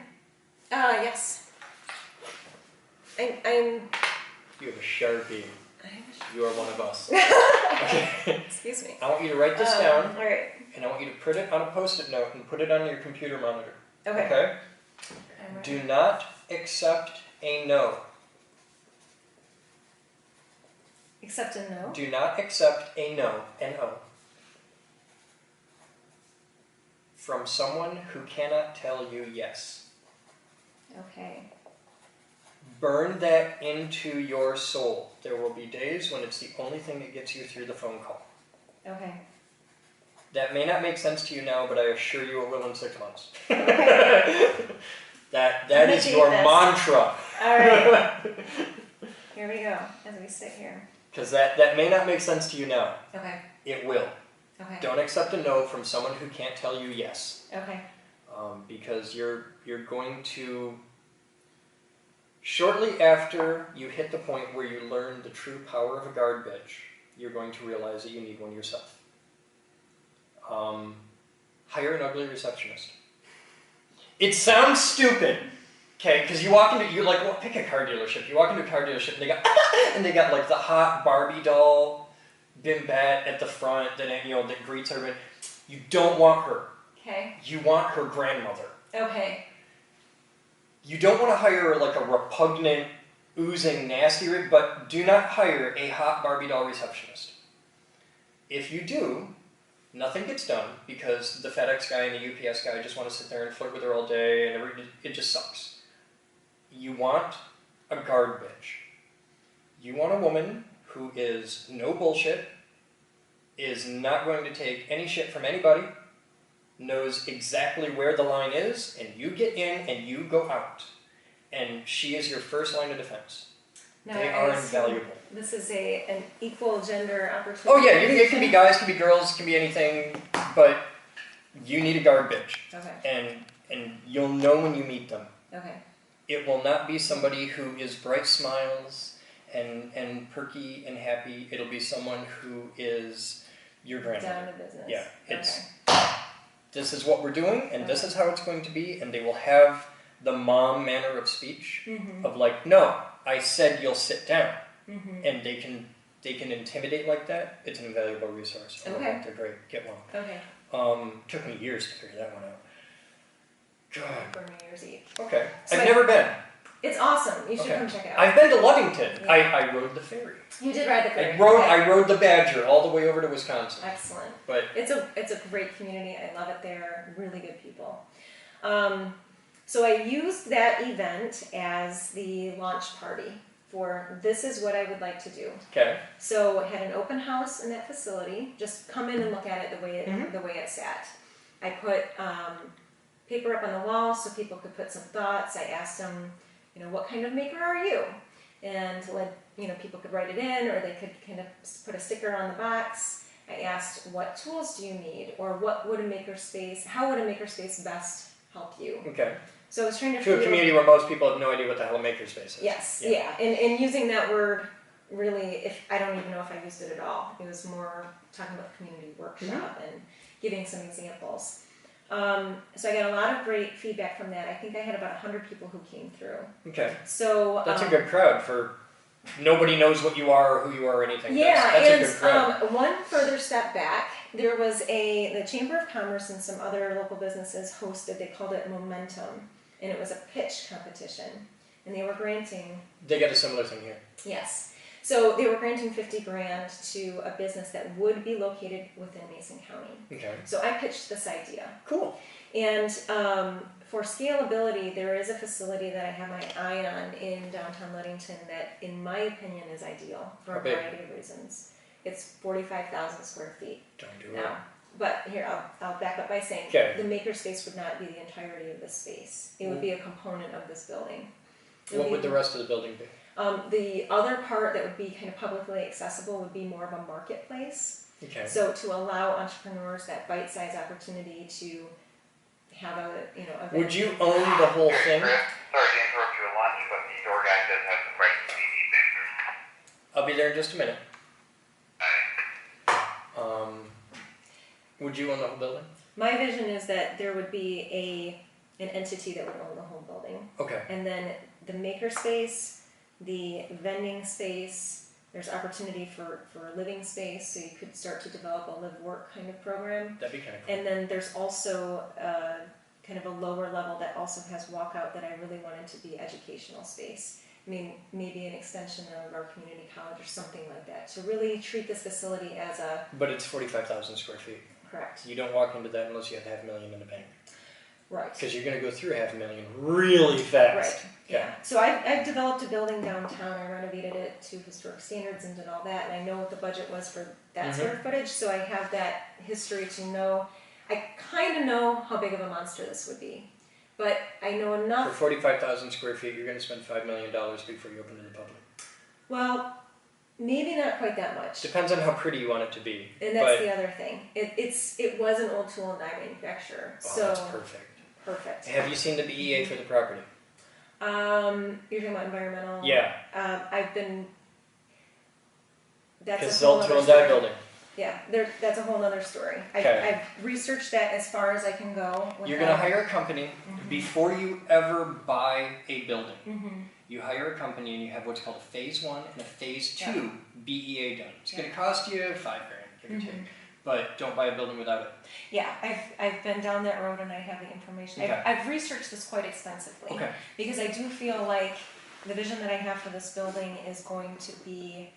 Yes. I'm. You have a Sharpie. You are one of us. Excuse me. I want you to write this down, All right. and I want you to put it on a Post-it note and put it on your computer monitor. Okay. I'm ready. Do not accept a no. Accept a no. Do not accept a no, N-O, from someone who cannot tell you yes. Okay. Burn that into your soul. There will be days when it's the only thing that gets you through the phone call. Okay. That may not make sense to you now, but I assure you it will in 6 months. Okay. That is your mantra. All right. Here we go. As we sit here. Because that may not make sense to you now. Okay. It will. Okay. Don't accept a no from someone who can't tell you yes. Okay. Because you're going to, shortly after you hit the point where you learn the true power of a guard bitch, you're going to realize that you need one yourself. Hire an ugly receptionist. It sounds stupid, okay? Because you walk into, pick a car dealership. You walk into a car dealership and they got like the hot Barbie doll, bimbat at the front that greets everybody. You don't want her. Okay. You want her grandmother. Okay. You don't want to hire like a repugnant, oozing, nasty, but do not hire a hot Barbie doll receptionist. If you do, nothing gets done because the FedEx guy and the UPS guy just want to sit there and flirt with her all day, and it just sucks. You want a guard bitch. You want a woman who is no bullshit, is not going to take any shit from anybody, knows exactly where the line is, and you get in and you go out. And she is your first line of defense. Now, They I are assume invaluable. This is an equal gender opportunity. Oh yeah, it can be guys, can be girls, can be anything, but you need a guard bitch. Okay. And you'll know when you meet them. Okay. It will not be somebody who is bright smiles and perky and happy. It'll be someone who is your grandmother. Down to business. Yeah, this is what we're doing, and this is how it's going to be, and they will have the mom manner of speech of like, no, I said you'll sit down, and they can intimidate like that. It's an invaluable resource. Okay. They're great. Get one. Okay. Took me years to figure that one God. for New Year's Eve. Okay. So I've never been. It's awesome. You should Okay. come check it out. I've been to Ludington. Yeah. I rode the ferry. You did ride the ferry. I rode the Badger all the way over to Wisconsin. Excellent. But It's a great community. I love it there. Really good people. So I used that event as the launch party for this is what I would like to do. okay. So I had an open house in that facility. Just come in and look at it the way it sat. I put paper up on the wall so people could put some thoughts. I asked them, what kind of maker are you? And people could write it in, or they could kind of put a sticker on the box. I asked, what tools do you need, or how would a makerspace best help you? Okay. So I was trying to To a community where most people have no idea what the hell a makerspace is. Yes, yeah. And using that word, really, I don't even know if I used it at all. It was more talking about the community workshop and giving some examples. So I got a lot of great feedback from that. I think I had about 100 people who came through. Okay. So that's a good crowd for nobody knows what you are or who you are or anything. Yeah, that's a good crowd. One further step back, there was the Chamber of Commerce and some other local businesses hosted, they called it Momentum, and it was a pitch competition. And they were granting... They got a similar thing here. Yes. So they were granting $50,000 to a business that would be located within Mason County. Okay. So I pitched this idea. Cool. And for scalability, there is a facility that I have my eye on in downtown Ludington that, in my opinion, is ideal for a variety of reasons. It's 45,000 square feet. Don't do it. Now, but here, I'll back up by saying the makerspace would not be the entirety of this space. It would be a component of this building. What would the rest of the building be? The other part that would be kind of publicly accessible would be more of a marketplace. Okay. So to allow entrepreneurs that bite-sized opportunity to have a Would you own the whole thing? Chris, sorry to interrupt you at lunch, but the door guy does have some prices he needs answered. I'll be there in just a minute. Would you own the whole building? My vision is that there would be an entity that would own the whole building. Okay. And then the makerspace, the vending space, there's opportunity for a living space, so you could start to develop a live-work kind of program. That'd be kind of cool. And then there's also kind of a lower level that also has walkout that I really wanted to be educational space. I mean, maybe an extension of our community college or something like that, to really treat this facility as a... But it's 45,000 square feet. Correct. You don't walk into that unless you have $500,000 in the bank. Right. Because you're going to go through $500,000 really fast. Right, yeah. So I've developed a building downtown, I renovated it to historic standards and did all that, and I know what the budget was for that square footage, so I have that history to know, I kind of know how big of a monster this would be. But I know enough... For 45,000 square feet, you're going to spend $5 million before you open to the public. Well, maybe not quite that much. Depends on how pretty you want it to be. And that's the other thing. It was an old tool and die manufacturer. Oh, so that's perfect. Perfect. Have you seen the BEA for the property? You're talking about environmental? Yeah. I've been... That's Because a whole it's all tool other and die story. building. Yeah, that's a whole other story. Okay. I've researched that as far as I can go. You're going to hire a company before you ever buy a building. You hire a company and you have what's called a phase 1 and a phase 2 BEA done. It's going to cost you $5,000, give or take. But don't buy a building without it. Yeah, I've been down that road and I have the information. Okay. I've researched this quite extensively. Okay. Because I do feel like the vision that I have for this building is going to be,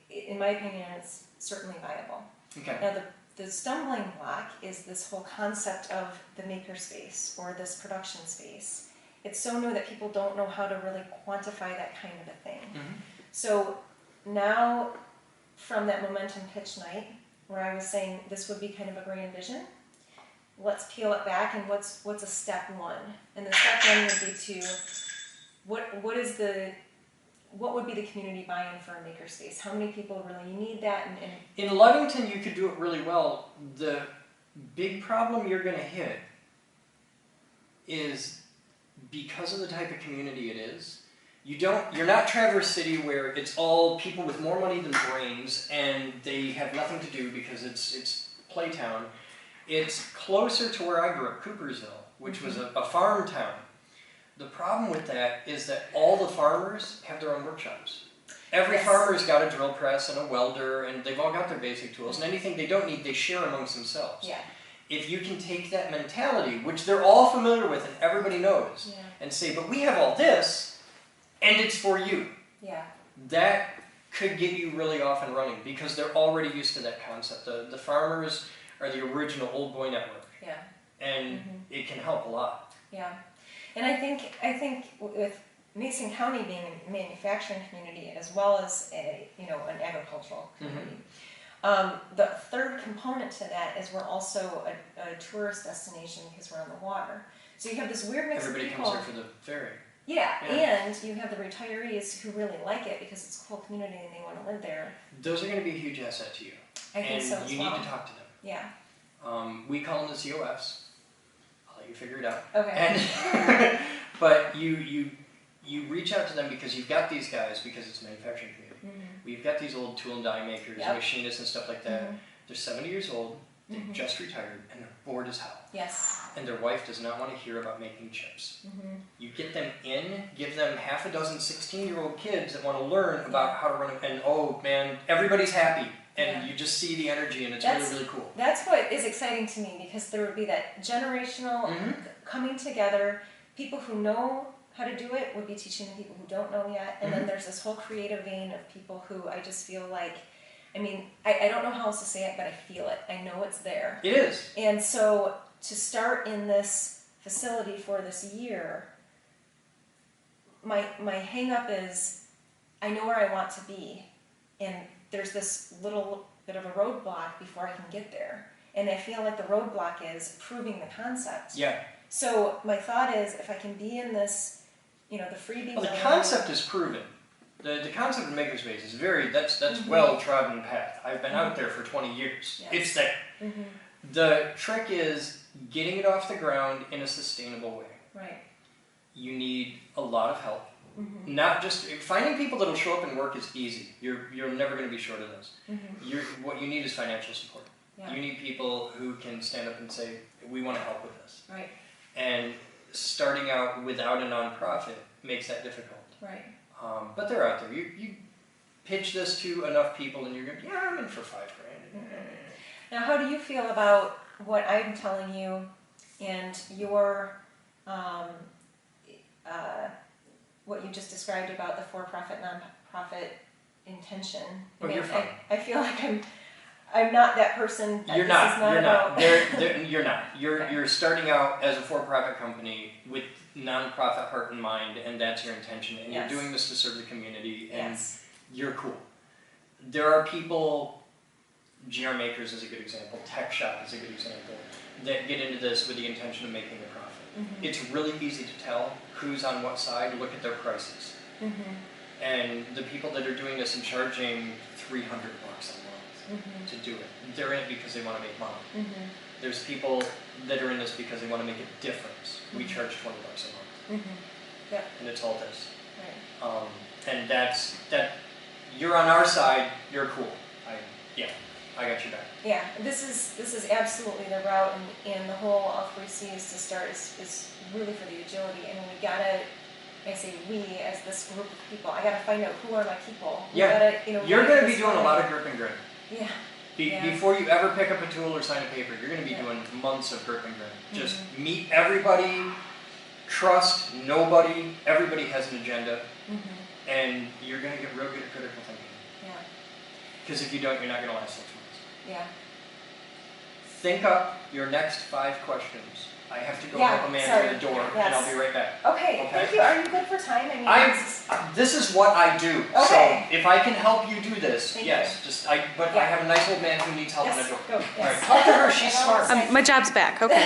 in my opinion, it's certainly viable. Okay. Now the stumbling block is this whole concept of the makerspace or this production space. It's so new that people don't know how to really quantify that kind of a thing. So now, from that Momentum pitch night, where I was saying this would be kind of a grand vision, let's peel it back and what's a step one? And the step one would be to, what would be the community buy-in for a makerspace? How many people really need that? And in Ludington, you could do it really well. The big problem you're going to hit is because of the type of community it is. You're not Traverse City where it's all people with more money than brains and they have nothing to do because it's Playtown. It's closer to where I grew up, Coopersville, which was a farm town. The problem with that is that all the farmers have their own workshops. Every farmer's got a drill press and a welder, and they've all got their basic tools, and anything they don't need, they share amongst themselves. Yeah. if you can take that mentality, which they're all familiar with and everybody knows, and say, but we have all this, and it's for you. Yeah. That could get you really off and running because they're already used to that concept. The farmers are the original old boy network. Yeah. And it can help a lot. Yeah. And I think with Mason County being a manufacturing community as well as an agricultural community, the third component to that is we're also a tourist destination because we're on the water. So you have this weird mix Everybody of people. comes here for the ferry. Yeah, and you have the retirees who really like it because it's a cool community and they want to live there. Those are going to be a huge asset to you. I think so as well. And you need to talk to them. Yeah. We call them the COFs. I'll let you figure it out. Okay. And but you reach out to them because you've got these guys because it's a manufacturing community. We've got these old tool and die makers, machinists and stuff like that. They're 70 years old. They just retired and they're bored as hell. Yes. And their wife does not want to hear about making chips. You get them in, give them half a dozen 16-year-old kids that want to learn about how to run it, and oh man, everybody's happy. And you just see the energy and it's really, really cool. That's what is exciting to me because there would be that generational coming together. People who know how to do it would be teaching the people who don't know yet. And then there's this whole creative vein of people who I just feel like, I don't know how else to say it, but I feel it. I know it's there. It is. And so to start in this facility for this year, my hang up is I know where I want to be. And there's this little bit of a roadblock before I can get there. And I feel like the roadblock is proving the concept. Yeah. So my thought is if I can be in this, the freebie. Well, the concept is proven. The concept of makerspace is that's well-trodden path. I've been out there for 20 years. Yes. It's there. The trick is getting it off the ground in a sustainable way. Right. You need a lot of help. Not just finding people that'll show up and work is easy. You're never going to be short of those. What you need is financial support. Yeah. You need people who can stand up and say, "We want to help with this." Right. And starting out without a nonprofit makes that difficult. Right. But they're out there. You pitch this to enough people, and you're going, "Yeah, I'm in for $5,000." Now, how do you feel about what I'm telling you and your what you just described about the for-profit, non-profit intention? You're fine. I feel like I'm not that person. You're not. You're not. You're not. Okay. You're starting out as a for-profit company with non-profit heart and mind, and that's your intention. And you're doing this to serve the community, and you're cool. There are people, GR Makers is a good example, Tech Shop is a good example, that get into this with the intention of making a profit. It's really easy to tell who's on what side. Look at their prices. And the people that are doing this and charging $300 a month to do it, they're in it because they want to make money. There's people that are in this because they want to make a difference. We charge $20 a month. Yep. And it's all this. Right. And that. You're on our side. You're cool. I got your back. Yeah, this is absolutely the route, and the whole All 3C is to start is really for the agility, and we gotta. I say we as this group of people. I gotta find out who are my people. Yeah. You're gonna be doing a lot of of grip and grin. Yeah. Before you ever pick up a tool or sign a paper, you're going to be doing months of grip and grin. Just meet everybody, trust nobody, everybody has an agenda, and you're going to get real good at critical thinking. Yeah. Because if you don't, you're not going to last 6 months. Yeah. Think up your next 5 questions. I have to go help a man through the door, and I'll be right back. Okay, thank you. Are you good for time? This is what I do. Okay. So if I can help you do this, Thank yes. you. I have a nice old man who needs help in the door. Go. All right, talk to her. She's smart. My job's back. Okay.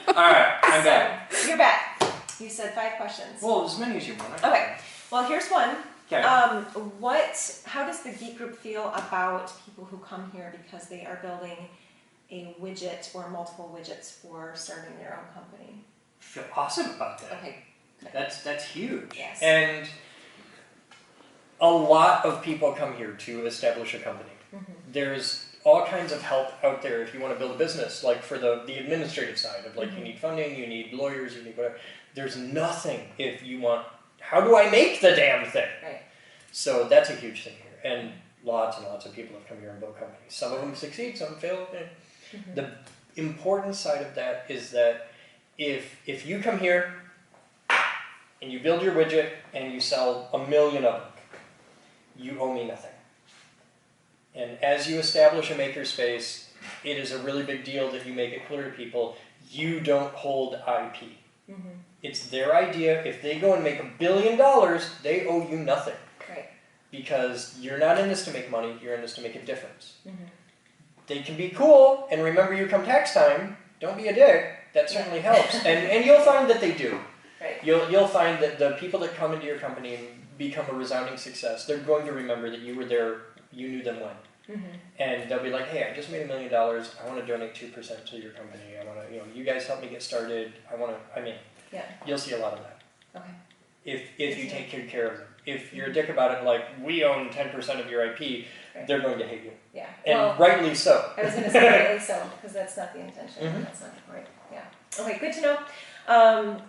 All right, I'm back. You're back. You said 5 questions. Well, as many as you want. Okay. Well, here's one. Okay. How does the Geek Group feel about people who come here because they are building a widget or multiple widgets for starting their own company? I feel awesome about that. Okay. Good. That's huge. Yes. And a lot of people come here to establish a company. There's all kinds of help out there if you want to build a business, like for the administrative side of you need funding, you need lawyers, you need whatever. There's nothing if you want, how do I make the damn thing? Right. So that's a huge thing here. And lots of people have come here and built companies. Some of them succeed, some fail. important side of that is that if you come here and you build your widget and you sell 1 million of them, you owe me nothing. And as you establish a makerspace, it is a really big deal that you make it clear to people, you don't hold IP. Mm-hmm. It's their idea. If they go and make $1 billion, they owe you nothing. Right. Because you're not in this to make money, you're in this to make a difference. Mm-hmm. They can be cool, and remember you come tax time, don't be a dick. That certainly helps. And you'll find that they do. Right. You'll find that the people that come into your company and become a resounding success, they're going to remember that you were there, you knew them when. Mm-hmm. And they'll be like, hey, I just made $1 million, I want to donate 2% to your company, I want to, you guys help me get started, I'm in. Yeah. You'll see a lot of that. Okay. If you take good care of them. If you're a dick about it, like, we own 10% of your IP, Right. they're going to hate you. Yeah. And Well, rightly so. I was going to say rightly so, because that's not the intention. Mhm. That's not the point. Yeah. Okay, good to know.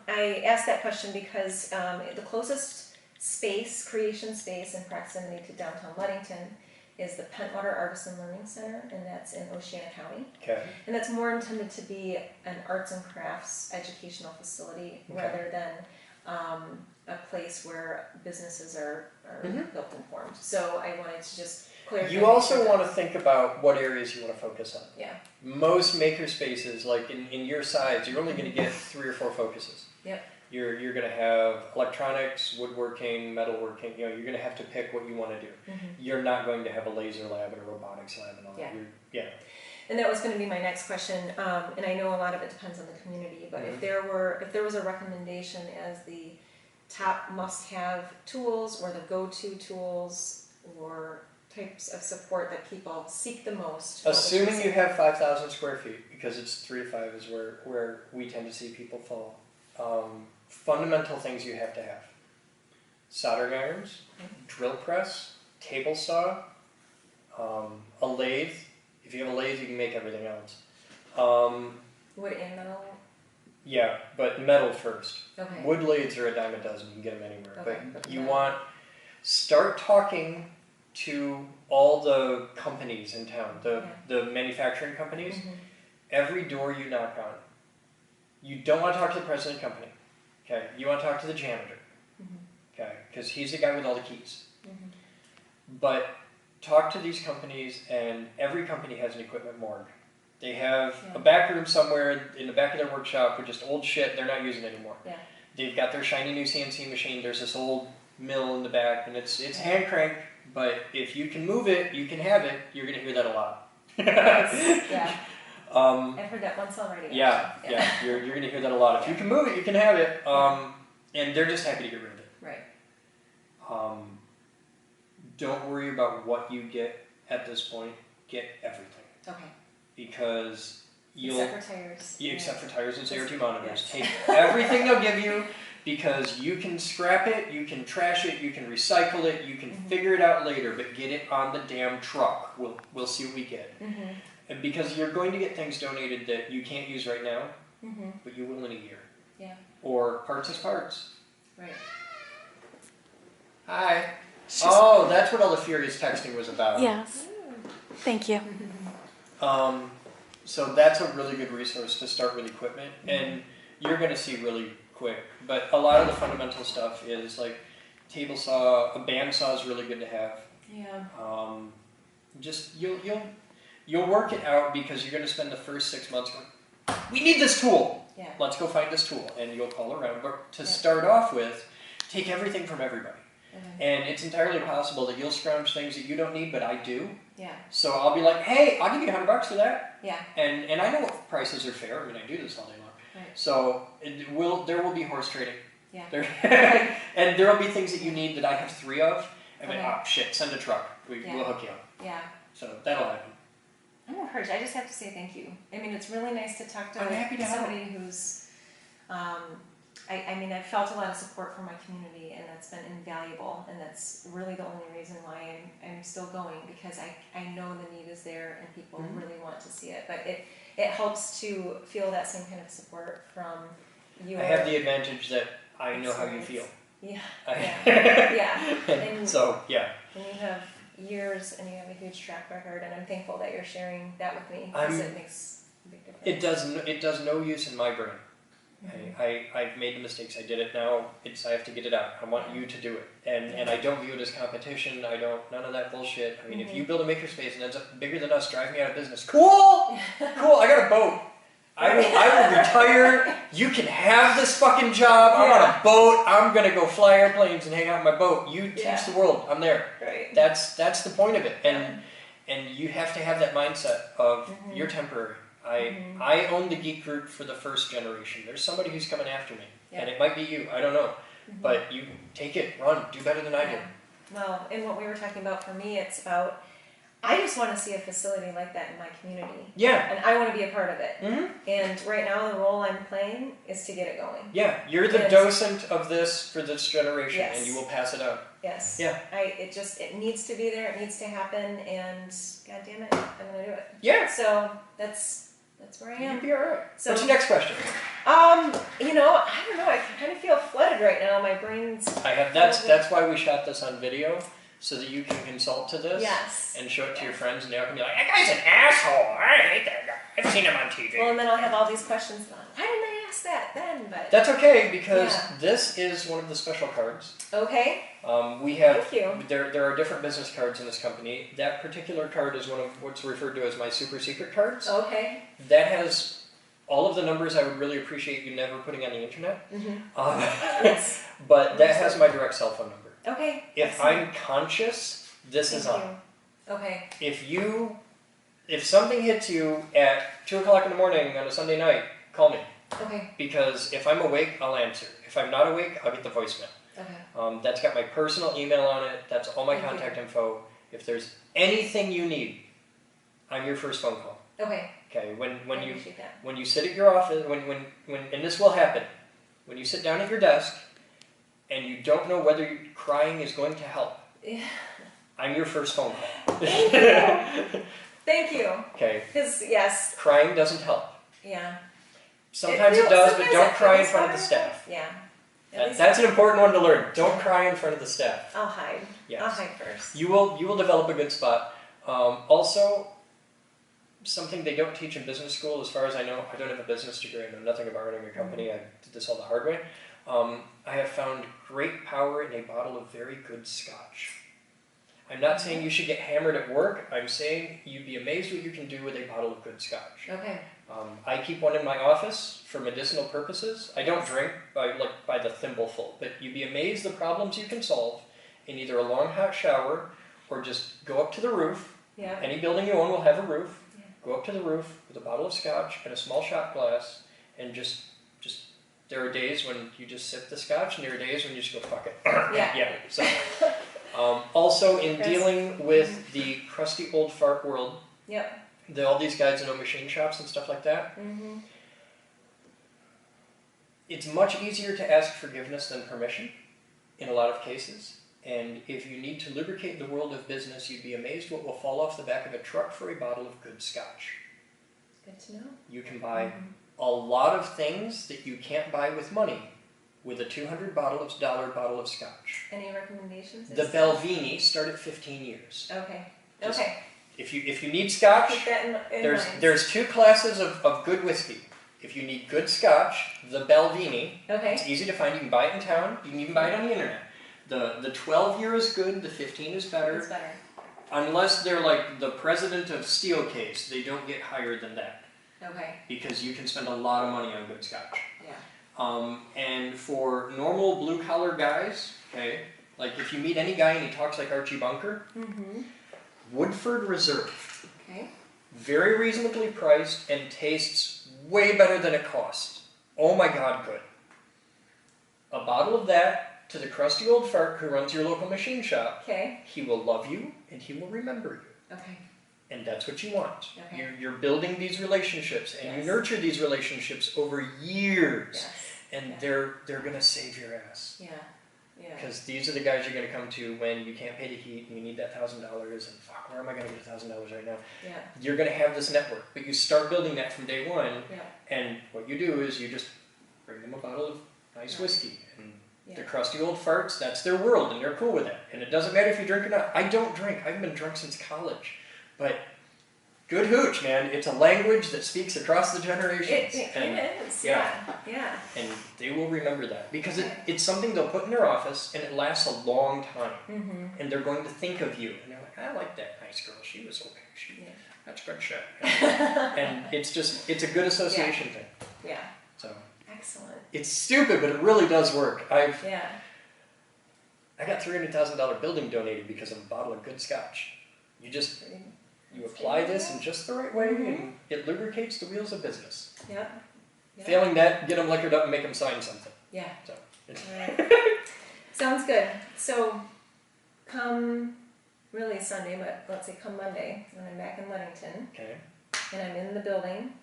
I asked that question because the closest space, creation space in proximity to downtown Ludington is the Pentwater Artisan Learning Center, and that's in Oceana County. Okay. And that's more intended to be an arts and crafts educational facility Okay. rather than a place where businesses are Mhm. built and formed. So I wanted to just clarify. You also want to think about what areas you want to focus on. Yeah. Most maker spaces, like in your size, you're only going to get 3 or 4 focuses. Yep. You're going to have electronics, woodworking, metalworking. You're going to have to pick what you want to do. Mm-hmm. You're not going to have a laser lab and a robotics lab and all Yeah. that. Yeah. And that was going to be my next question. And I know a lot of it depends on the community, but Mhm. if there was a recommendation as the top must-have tools or the go-to tools or types of support that people seek the most. what would Assuming say? you have 5,000 square feet, because it's 3 to 5 is where we tend to see people fall. Fundamental things you have to have: soldering irons, drill press, table saw, a lathe. If you have a lathe, you can make everything else. Wood and metal. Yeah, but metal first. Okay. Wood lathes are a dime a dozen. You can get them anywhere. Okay, But but you metal. start talking to all the companies in town, the manufacturing companies. Mhm. Every door you knock on, you don't want to talk to the president of the company. Okay, you want to talk to the janitor. Mhm. Okay, because he's the guy with all the keys. Mhm. But talk to these companies, and every company has an equipment morgue. They have Yeah. a back room somewhere in the back of their workshop with just old shit they're not using anymore. Yeah. They've got their shiny new CNC machine. There's this old mill in the back, and it's hand crank. But if you can move it, you can have it. You're gonna hear that a lot. Yeah. I've heard that once already. Yeah, actually. yeah. You're gonna hear that a lot. If you can move it, you can have it. And they're just happy to get rid of it. Right. Don't worry about what you get at this point. Get everything, Okay. because Except for tires. except for tires and CRT monitors. Yes. Take everything they'll give you, because you can scrap it, you can trash it, you can recycle it, you can Mhm. figure it out later, but get it on the damn truck. We'll see what we get. Mhm. And because you're going to get things donated that you can't use right now, Mhm. but you will in a year. Yeah. Or parts as parts. Right. Hi. Oh, that's what all the furious texting was about. Yes. Thank you. So that's a really good resource to start with equipment, and you're going to see really quick. But a lot of the fundamental stuff is like table saw, a bandsaw is really good to have. Yeah. Just you'll work it out, because you're going to spend the first 6 months going, we need this tool. Yeah. Let's go find this tool, and you'll call around. But to Yeah. start off with, take everything from everybody. Okay. And it's entirely possible that you'll scrounge things that you don't need, but I do. Yeah. So I'll be like, hey, I'll give you $100 for that. Yeah. And I know what prices are fair. I mean, I do this all day long. Right. So there will be horse trading. Yeah. And there will be things that you need that I have 3 of. And Okay. oh shit, send a truck. We'll Yeah. hook you up. Yeah. So that'll happen. I'm encouraged. I just have to say thank you. I mean, it's really nice to talk to I'm happy to help. somebody who's, I mean, I've felt a lot of support from my community, and that's been invaluable, and that's really the only reason why I'm still going, because I know the need is there, and people Mhm. really want to see it. But it helps to feel that same kind of support from you. I have the advantage that I know how you feel. Yeah. I- Yeah. And So, yeah. and you have years, and you have a huge track record, and I'm thankful that you're sharing that with me, because it makes big difference. It does no use in my brain. I've made the mistakes. I did it now. I have to get it out. I want you to do it, and I don't view it as competition. None of that bullshit. I mean, if you build a makerspace and ends up bigger than us, drive me out of business. Cool. I got a boat. I will retire. You can have this fucking job. I'm on a boat. I'm gonna go fly airplanes and hang out in my boat. You teach the world. I'm there. Right. That's the point of it, and you have to have that mindset of you're temporary. I own the geek group for the first generation. There's somebody who's coming after me, and it might be you. I don't know, but you take it, run, do better than I did. Well, and what we were talking about for me, it's about I just want to see a facility like that in my community. Yeah. And I want to be a part of it. And right now, the role I'm playing is to get it going. Yeah, you're the docent of this for this generation, and you will pass it on. Yes. Yeah. It needs to be there. It needs to happen, and God damn it, I'm gonna do it. Yeah. So that's where I am. You'll be all right. So, what's your next question? I don't know. I kind of feel flooded right now. My brain's. That's why we shot this on video, so that you can consult to this. Yes. And show it to your friends, and they all can be like, "That guy's an asshole. I hate that guy. I've seen him on TV." Well, and then I'll have all these questions. Why didn't I ask that then? But that's okay because this is one of the special cards. Okay. We have. Thank you. There are different business cards in this company. That particular card is one of what's referred to as my super secret cards. Okay. That has all of the numbers I would really appreciate you never putting on the internet. Yes. But that has my direct cell phone number. Okay. If I'm conscious, this is on. Okay. If something hits you at 2 o'clock in the morning on a Sunday night, call me. Okay. Because if I'm awake, I'll answer. If I'm not awake, I'll get the voicemail. Okay. That's got my personal email on it. That's all my contact info. If there's anything you need, I'm your first phone call. Okay. Okay. I appreciate that. When you sit at your office, and this will happen, when you sit down at your desk, and you don't know whether crying is going to help, I'm your first phone call. Thank you. Thank you. Okay. Because yes. Crying doesn't help. Yeah. Sometimes it does, but don't cry in front of the staff. Yeah. That's an important one to learn. Don't cry in front of the staff. I'll hide. Yes. I'll hide first. You will develop a good spot. Also, something they don't teach in business school, as far as I know, I don't have a business degree. I know nothing about running a company. I did this all the hard way. I have found great power in a bottle of very good scotch. I'm not saying you should get hammered at work. I'm saying you'd be amazed what you can do with a bottle of good scotch. Okay. I keep one in my office for medicinal purposes. I don't drink by the thimbleful, but you'd be amazed the problems you can solve in either a long hot shower or just go up to the roof. Yeah. Any building you own will have a roof. Yeah. Go up to the roof with a bottle of scotch and a small shot glass, and just there are days when you just sip the scotch, and there are days when you just go fuck it. Yeah. So. Also, in dealing with the crusty old fart world, all these guys that own machine shops and stuff like that, it's much easier to ask forgiveness than permission in a lot of cases. And if you need to lubricate the world of business, you'd be amazed what will fall off the back of a truck for a bottle of good scotch. Good to know. You can buy a lot of things that you can't buy with money with a $200 bottle of scotch. Any recommendations? The Belvini start at 15 years. Okay. Just, if you need scotch, keep that in mind. There's two classes of good whiskey. If you need good scotch, the Belvini. Okay. It's easy to find. You can buy it in town. You can even buy it on the internet. The 12-year is good. The 15 is better. It's better. Unless they're like the president of Steelcase, they don't get higher than that. Okay. Because you can spend a lot of money on good scotch. Yeah. And for normal blue-collar guys, okay, like if you meet any guy and he talks like Archie Bunker, Woodford Reserve. Okay. Very reasonably priced and tastes way better than it costs. Oh my God, good. A bottle of that to the crusty old fart who runs your local machine shop. Okay. He will love you and he will remember you. Okay. And that's what you want. Okay. You're building these relationships, and you nurture these relationships over years, and they're going to save your ass. Yeah. Yeah. Because these are the guys you're going to come to when you can't pay the heat and you need that $1,000, and fuck, where am I going to get $1,000 right now? Yeah. You're going to have this network, but you start building that from day one, and what you do is you just bring them a bottle of nice whiskey, and the crusty old farts, that's their world, and they're cool with that. And it doesn't matter if you drink or not. I don't drink. I haven't been drunk since college. But Good hooch, man. It's a language that speaks across the generations. It and, is. yeah. Yeah. And they will remember that because it's something they'll put in their office and it lasts a long time. Mm-hmm. And they're going to think of you. And they're like, I like that nice girl. She was okay. That's good shit. And it's a good association thing. Yeah. So Excellent. it's stupid, but it really does work. I got $300,000 building donated because of a bottle of good scotch. You apply this in just the right way, and it lubricates the wheels of business. Yep. Failing that, get them liquored up and make them sign something. Yeah. So, Right. Sounds good. So, come really Sunday, but let's say come Monday when I'm back in Ludington, okay. and I'm in the building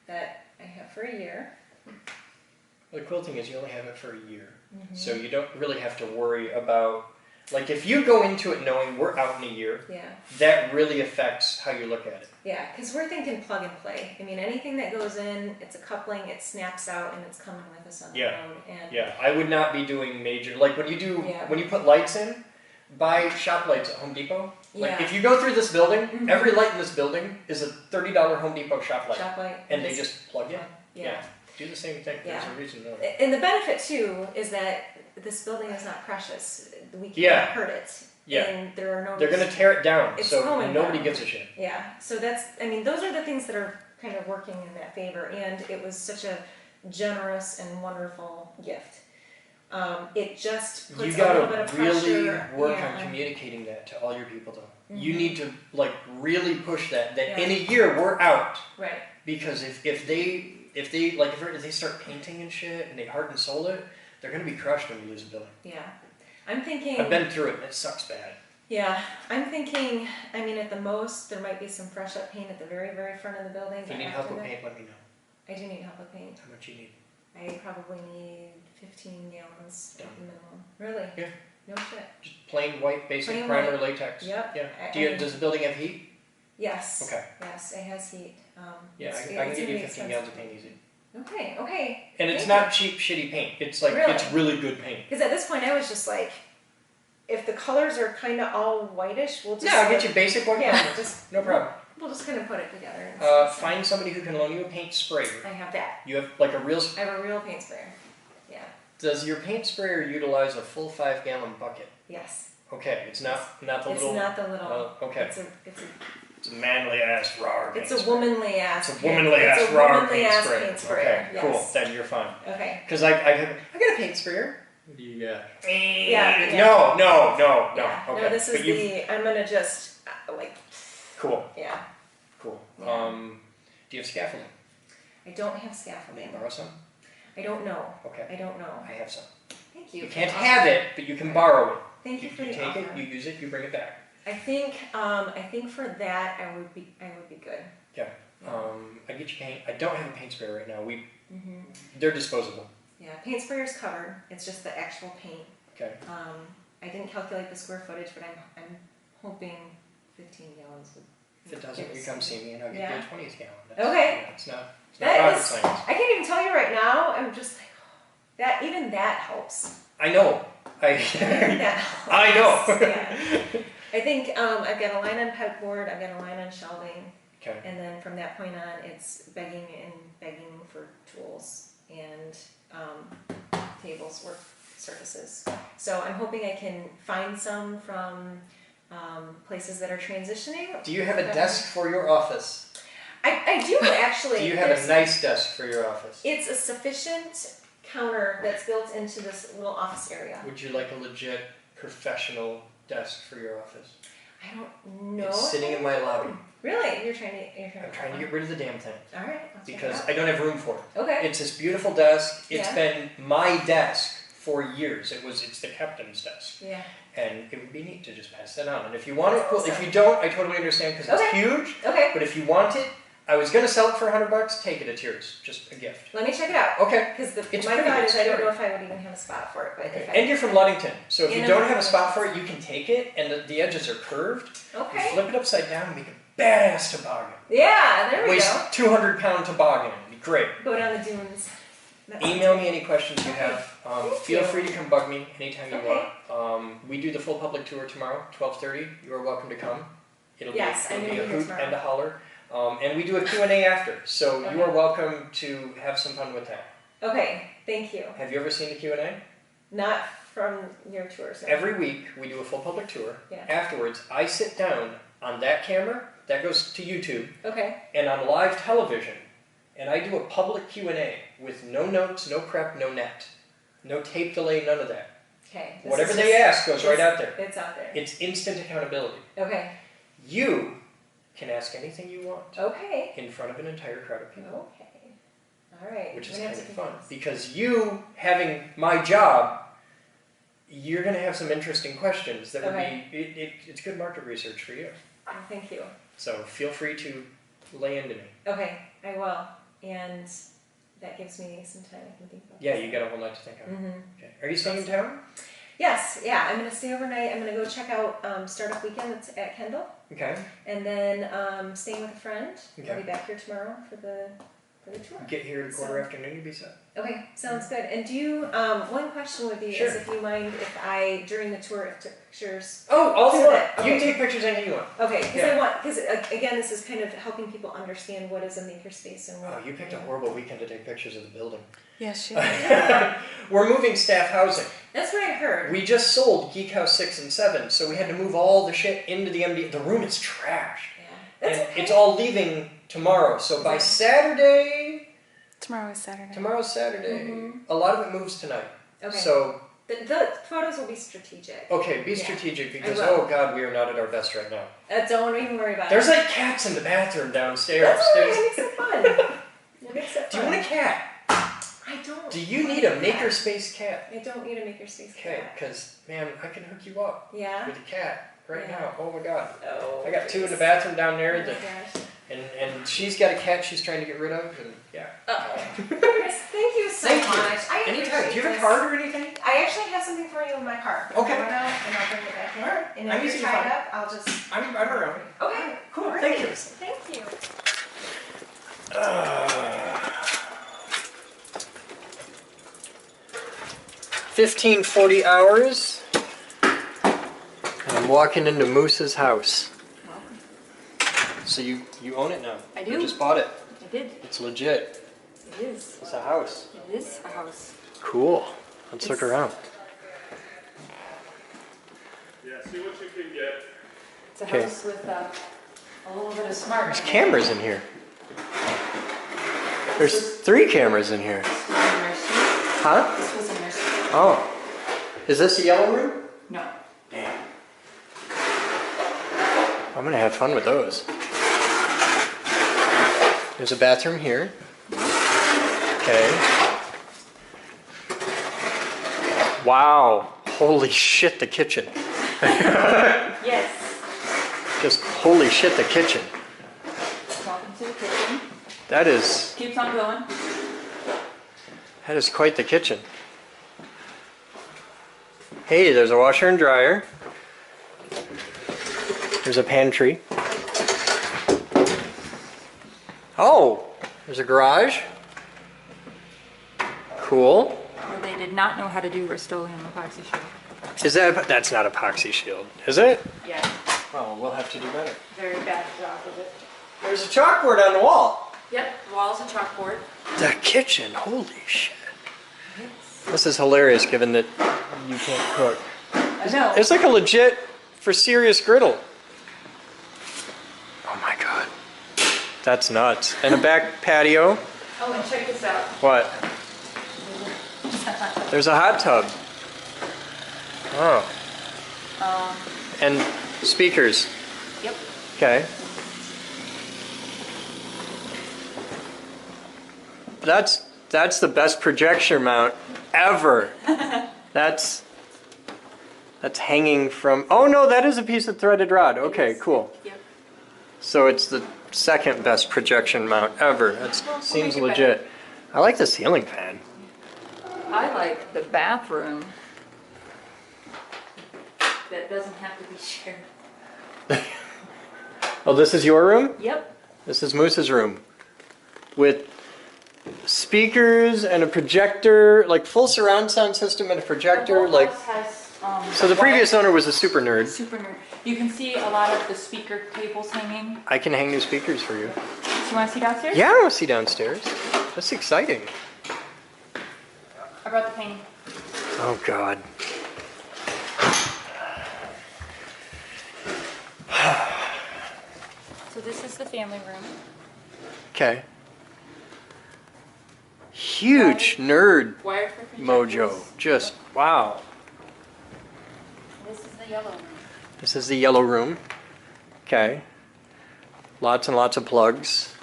that I have for a year. Well, the cool thing is you only have it for a year, Mm-hmm. so you don't really have to worry about. Like, if you go into it knowing we're out in a year, that really affects how you look at it. Yeah, because we're thinking plug and play. I mean, anything that goes in, it's a coupling, it snaps out, and it's coming with us on the road. And I would not be doing major, like when you put lights in, buy shop lights at Home Depot. Like, if you go through this building, every light in this building is a $30 Home Depot shop light. And they just plug in. Yeah. Do the same thing. There's a reason to know. And the benefit, too, is that this building is not precious. We can't hurt it. Yeah. And there are no... They're going to tear it down, it's so going nobody down. gives a shit. Yeah. So those are the things that are kind of working in that favor. And it was such a generous and wonderful gift. It just puts a little bit of pressure. You gotta really work on communicating that to all your people, though. Mm-hmm. You need to, like, really push that in a year we're out. Right. Because if they start painting and shit and they heart and soul it, they're going to be crushed when you lose a building. Yeah. I'm thinking... I've been through it and it sucks bad. Yeah. I'm thinking, I mean, at the most, there might be some fresh up paint at the very, very front of the building. If you need help with paint, let me know. I do need help with paint. How much you need? I probably need 15 gallons at the minimum. Really? Yeah. No shit. Just plain white, basic primer latex. Yep. Yeah. Does the building have heat? Yes. Okay. Yes, it has heat. I can give you 15 gallons of paint easy. Okay. And it's not cheap, shitty paint. It's like, it's really good paint. Because at this point I was just like, if the colors are kind of all whitish, we'll just... I'll get you basic white colors. No problem. We'll just kind of put it together. Find somebody who can loan you a paint sprayer. I have that. You have like a real... I have a real paint sprayer. Yeah. Does your paint sprayer utilize a full 5-gallon bucket? Yes. Okay, it's not the little... It's not the little... okay. It's a manly ass raw paint sprayer. It's a womanly ass. It's a womanly ass raw paint sprayer. Okay, yes. Cool. Then you're fine. Okay. Because I got a paint sprayer. What do you got? Yeah. No. Yeah. Okay. No, this is I'm gonna just Cool. Yeah. Cool. Yeah. Do you have scaffolding? I don't have scaffolding. Can you borrow some? I don't know. Okay. I don't know. I have some. Thank you. You can't have it, but you can borrow it. Thank you for the take offer. it, you use it, you bring it back. I think for that I would be good. Yeah. I get you paint. I don't have a paint sprayer right now. They're disposable. Yeah, paint sprayer's covered. It's just the actual paint. Okay. I didn't calculate the square footage, but I'm hoping 15 gallons would. If it doesn't, you come see me and I'll get you a 20th gallon. Okay. It's not rocket science. I can't even tell you right now. I'm just like, that even that helps. I know. That helps. I know. Yeah. I think I've got a line on pegboard. I've got a line on shelving. Okay. And then from that point on, it's begging for tools and tables, work surfaces. So I'm hoping I can find some from places that are transitioning. Do you have a desk for your office? I do actually. Do you have a nice desk for your office? It's a sufficient counter that's built into this little office area. Would you like a legit professional desk for your office? I don't know. It's sitting in my lobby. Really? I'm trying to get rid of the damn thing. All right. Because I don't have room for it. Okay. It's this beautiful desk. It's been my desk for years. It's the captain's desk. Yeah. And it would be neat to just pass that on. And if you want it, cool. If you don't, I totally understand because it's huge. Okay. But if you want it, I was going to sell it for $100. Take it. It's yours. Just a gift. Let me check it out. Okay. Because my thought is I don't know if I would even have a spot for it. But if and you're from Ludington. So if you don't have a spot for it, you can take it and the edges are curved. Okay. You flip it upside down and make a badass toboggan. Yeah, there we Weighs go. 200-pound toboggan. It'd be great. Go down the dunes. Email me any questions you have. Feel you. free to come bug me anytime you want. We do the full public tour tomorrow, 12:30. You are welcome to come. It'll be a hoot and a holler. And we do a Q&A after, so you are welcome to have some fun with that. Okay, thank you. Have you ever seen the Q&A? Not from your tours. No. Every week, we do a full public tour. Yeah. Afterwards, I sit down on that camera, that goes to YouTube, Okay. and on live television, and I do a public Q&A with no notes, no prep, no net. No tape delay, none of that. Okay. Whatever they ask goes right out there. It's out there. It's instant accountability. Okay. You can ask anything you want Okay. in front of an entire crowd of people. Okay. All right. Which is We're gonna kind of have to fun. confess. Because you, having my job, you're going to have some interesting questions that would Okay. be, it's good market research for you. Oh, thank you. So feel free to lay into me. Okay, I will. And that gives me some time I can think about. Yeah, you got a whole lot to think of. Mm-hmm. Okay. Are you staying in town? Yes, yeah, I'm going to stay overnight. I'm going to go check out Startup Weekend that's at Kendall. Okay. And then staying with a friend. Okay. I'll be back here tomorrow for the tour. Get here at quarter afternoon, you'll be set. Okay, sounds good. And do you, one question would be, Sure. is if you mind if I, during the tour, took pictures? Oh, all you So want. that- You okay. can take pictures anything you want. Okay, because Yeah. again, this is kind of helping people understand what is a makerspace and what. Oh, you picked a horrible weekend to take pictures of the building. Yes, she We're moving staff housing. That's what I heard. We just sold GeekHouse 6 and 7, so we had to move all the shit into the MD. The room is trashed. Yeah, that's And okay. it's all leaving tomorrow. So by Okay. Saturday, Tomorrow is Saturday. tomorrow's Saturday, Mhm. a lot of it moves tonight. Okay. So, The photos will be strategic. okay, be Yeah, strategic because, I will. oh God, we are not at our best right now. Don't even worry about There's it. like cats in the bathroom downstairs. That's all right, There's- it makes it fun. It makes it Do you fun. want a cat? I don't. Do you want need a cat. makerspace cat? I don't need a makerspace Okay, cat. because, man, I can hook you up Yeah? with a cat right Yeah. now. Oh my God. Oh. I got two in the please. bathroom down Oh there, my that, gosh. and she's got a cat she's trying to get rid of, and yeah. Chris, thank you so Thank you. much. I Anytime. Do you have a appreciate card or anything? this. I actually have something for you in my car. Okay. I'll run out and I'll bring it back in. Alright. And I'm if easy you're to tied find. up, I'll just. I'm around. Okay. Cool. Great. Thank you. Thank you. 15:40 hours. And I'm walking into Moose's house. So you own it now? I You do. just bought it. I did. It's legit. It is. It's a house. It is a house. Cool. Let's look around. Yeah, see what you can get. It's a Okay. house with a little bit of smart. There's cameras in here. There's 3 cameras in here. This was a nursery. Huh? This was a nursery. Oh. Is this the yellow room? No. Damn. I'm gonna have fun with those. There's a bathroom here. Okay. Wow. Holy shit, the kitchen. Yes. Just holy shit, the kitchen. Welcome to the kitchen. That is Keeps on going. quite the kitchen. Hey, there's a washer and dryer. There's a pantry. Oh, there's a garage. Cool. Where they did not know how to do Rust-Oleum epoxy shield. Is that's not epoxy shield, is it? Yeah. Oh, we'll have to do better. Very bad job of it. There's a chalkboard on the wall. Yep. Walls and chalkboard. The kitchen, holy shit. This is hilarious given that you can't cook. I know. It's like a legit, for serious griddle. Oh my God. That's nuts. And a back patio. Oh, and check this out. What? There's a hot tub. Oh. And speakers. Yep. Okay. That's the best projection mount ever. That's hanging from. Oh no, that is a piece of threaded rod. Okay, cool. Yep. So it's the second best projection mount ever. That Well, seems make it legit. I like the ceiling fan. I like the bathroom that doesn't have to be shared. Oh, this is your room? Yep. This is Moose's room. With speakers and a projector, like full surround sound system and a projector, The whole like house has So the previous owner was a super nerd. Super nerd. You can see a lot of the speaker cables hanging. I can hang new speakers for you. Do you want to see downstairs? Yeah, I want to see downstairs. That's exciting. I brought the painting. Oh, God. So this is the family room. Okay. Huge nerd Wired for projectors. mojo. Just, wow. This is the yellow room. This is the yellow room. Okay. Lots and lots of plugs.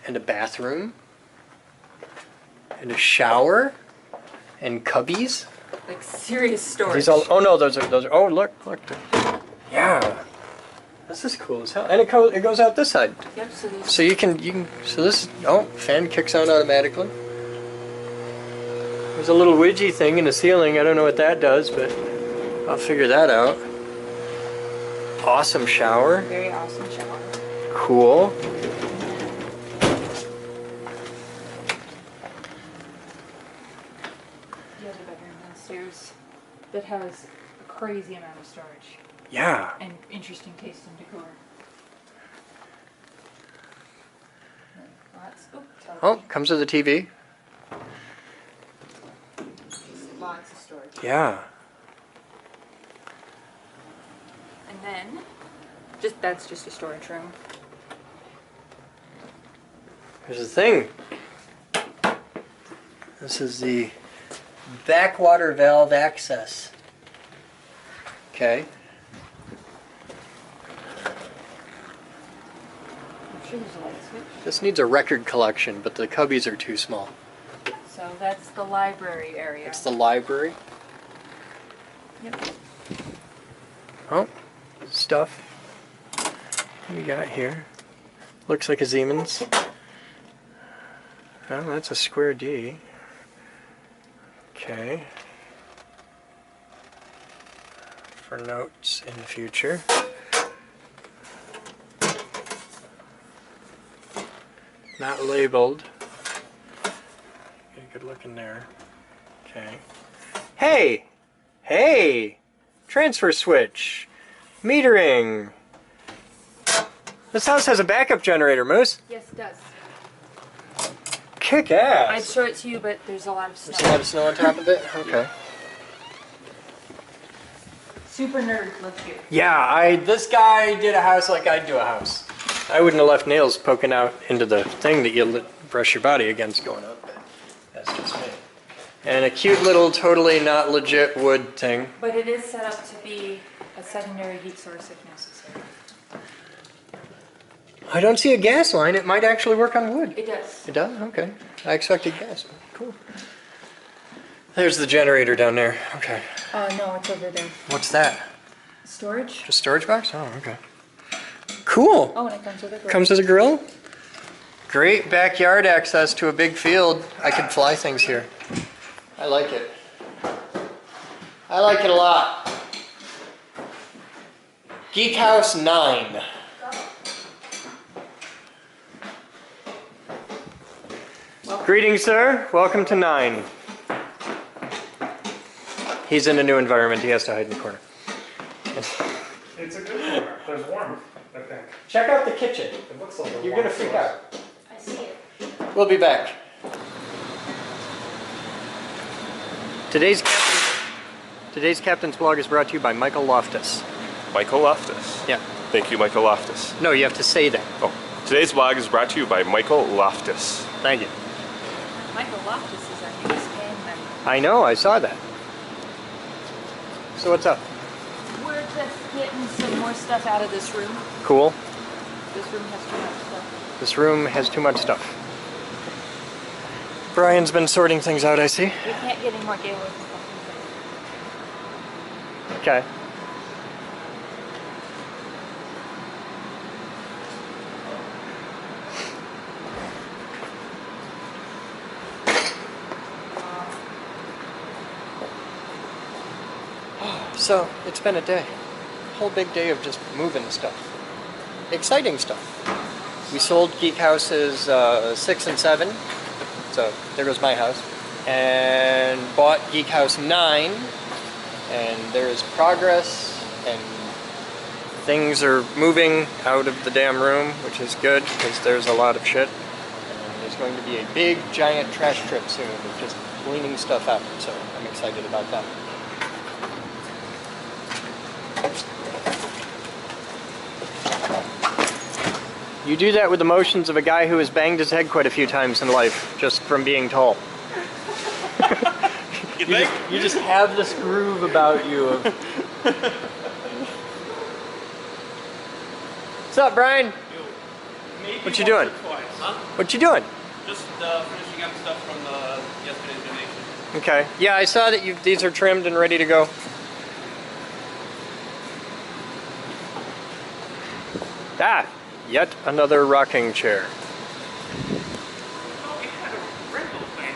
And a bathroom. And a shower. And cubbies. Like serious storage. These all, oh no, those are, oh look. Yeah. This is cool as hell. And it goes out this side. Yep, so these. So you can, so this, oh, fan kicks on automatically. There's a little widgy thing in the ceiling. I don't know what that does, but I'll figure that out. Awesome shower. Very awesome shower. Cool. The other bedroom downstairs that has a crazy amount of storage Yeah. and interesting taste in decor. Lots. Oh, Oh, television. comes with a TV. Lots of storage. Yeah. And then, that's just a storage room. Here's the thing. This is the backwater valve access. Okay. I'm sure there's a light switch. This needs a record collection, but the cubbies are too small. So that's the library area. It's the library. Yep. Oh, stuff. What do we got here? Looks like a Siemens. Oh, that's a square D. Okay. For notes in the future. Not labeled. Get a good look in there. Okay. Hey! Hey! Transfer switch. Metering. This house has a backup generator, Moose. Yes, it does. Kick I'd ass. show it to you, but there's a lot of There's a snow. lot of snow on top of it? Okay. Super nerd lives here. Yeah, this guy did a house like I'd do a house. I wouldn't have left nails poking out into the thing that you brush your body against going up, but that's just me. And a cute little, totally not legit wood thing. But it is set up to be a secondary heat source if necessary. I don't see a gas line. It might actually work on wood. It does. It does? Okay. I expected gas. Cool. There's the generator down there. Okay. No, it's over there. What's that? Storage? Just storage box? Oh, okay. Cool. Oh, and it comes with a grill. Comes with a grill. Great backyard access to a big field. I could fly things here. I like it. I like it a lot. GeekHouse9. Greetings, sir. Welcome to 9. He's in a new environment. He has to hide in the corner. It's a good corner. There's warmth, I think. Check out the kitchen. It looks like a You're gonna warm freak source. out. I see it. We'll be back. Today's Captain's Blog is brought to you by Michael Loftus. Michael Loftus. Yeah. Thank you, Michael Loftus. No, you have to say that. Oh, today's blog is brought to you by Michael Loftus. Thank you. Michael Loftus is our newest gang member. I know, I saw that. So what's up? We're just getting some more stuff out of this room. Cool. This room has too much stuff. This room has too much stuff. Brian's been sorting things out, I see. We can't get any more Gaylord stuff. Okay. So, it's been a day. Whole big day of just moving stuff. Exciting stuff. We sold Geek Houses 6 and 7. So, there goes my house. And bought Geek House 9. and there is progress, and things are moving out of the damn room, which is good because there's a lot of shit. And there's going to be a big, giant trash trip soon of just cleaning stuff out, so I'm excited about that. You do that with the motions of a guy who has banged his head quite a few times in life, just from being tall. You just have this groove about you of... What's up, Brian? What you doing? Huh? What you doing? Just finishing up stuff from yesterday's donation. Okay. Yeah, I saw that these are trimmed and ready to go. Ah, yet another rocking chair. Oh, you had a rental thing.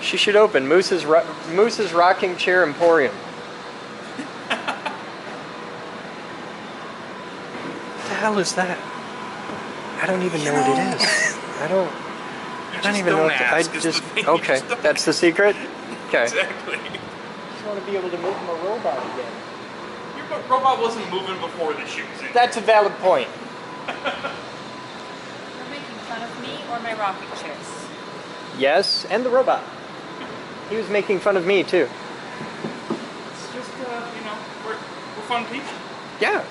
She should open Moose's Rocking Chair Emporium. What the hell is that? I don't even know what it is. I don't even know. Okay, that's the secret. Okay. Exactly. I just want to be able to move my robot again. Your robot wasn't moving before the shoes. That's a valid point. You're making fun of me or my rocking chairs? Yes, and the robot. He was making fun of me too. It's just, we're fun people. Yeah.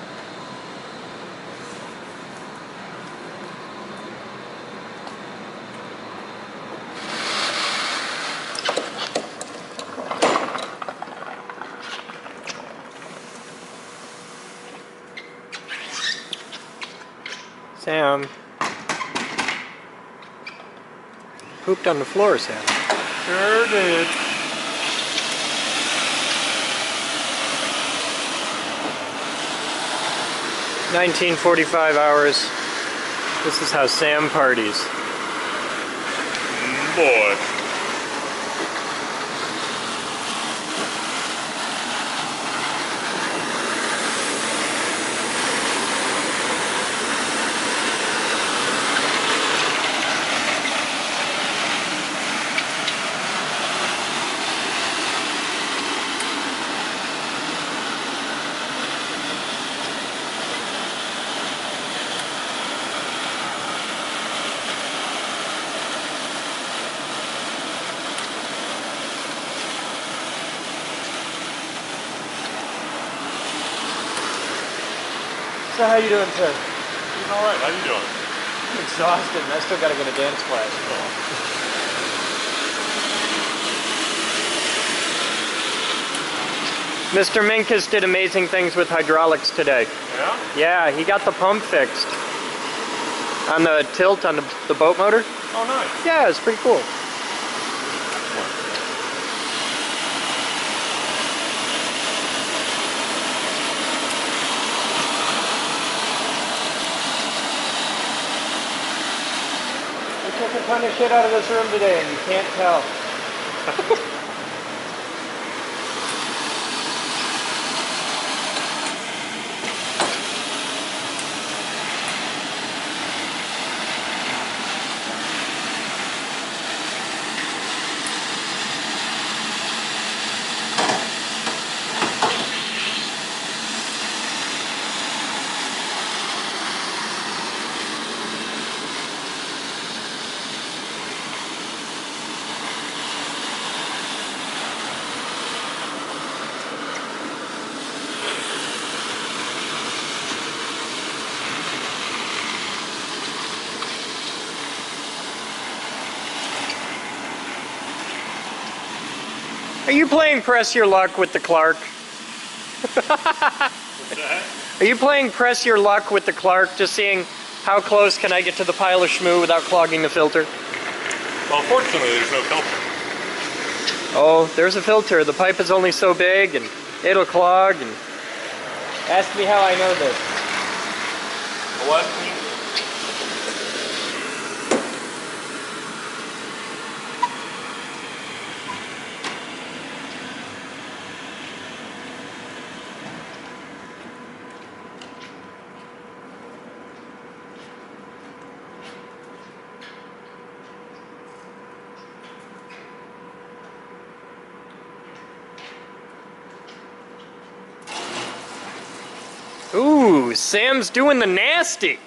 Sam. Pooped on the floor, Sam. Sure did. $19.45 hours. This is how Sam parties. Boy. So how you doing, sir? Doing all right. How you doing? I'm exhausted and I still gotta go to dance class. Mr. Minkus did amazing things with hydraulics today. Yeah? Yeah, he got the pump fixed. On the tilt on the boat motor. Oh, nice. Yeah, it's pretty cool. We took a ton of shit out of this room today and you can't tell. Are you playing Press Your Luck with the Clark? What's that? Are you playing Press Your Luck with the Clark, just seeing how close can I get to the pile of schmoo without clogging the filter? Well, fortunately, there's no filter. Oh, there's a filter. The pipe is only so big and it'll clog. And ask me how I know this. What? Ooh, Sam's doing the nasty.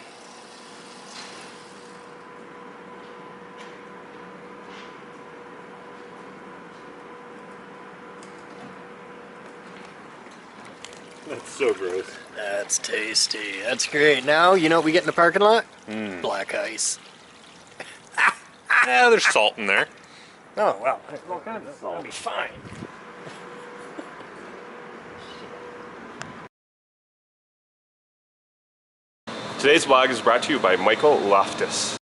That's so gross. That's tasty. That's great. Now, you know what we get in the parking lot? Black ice. Yeah, there's salt in there. Oh, well, that'll be fine. Today's vlog is brought to you by Michael Loftus.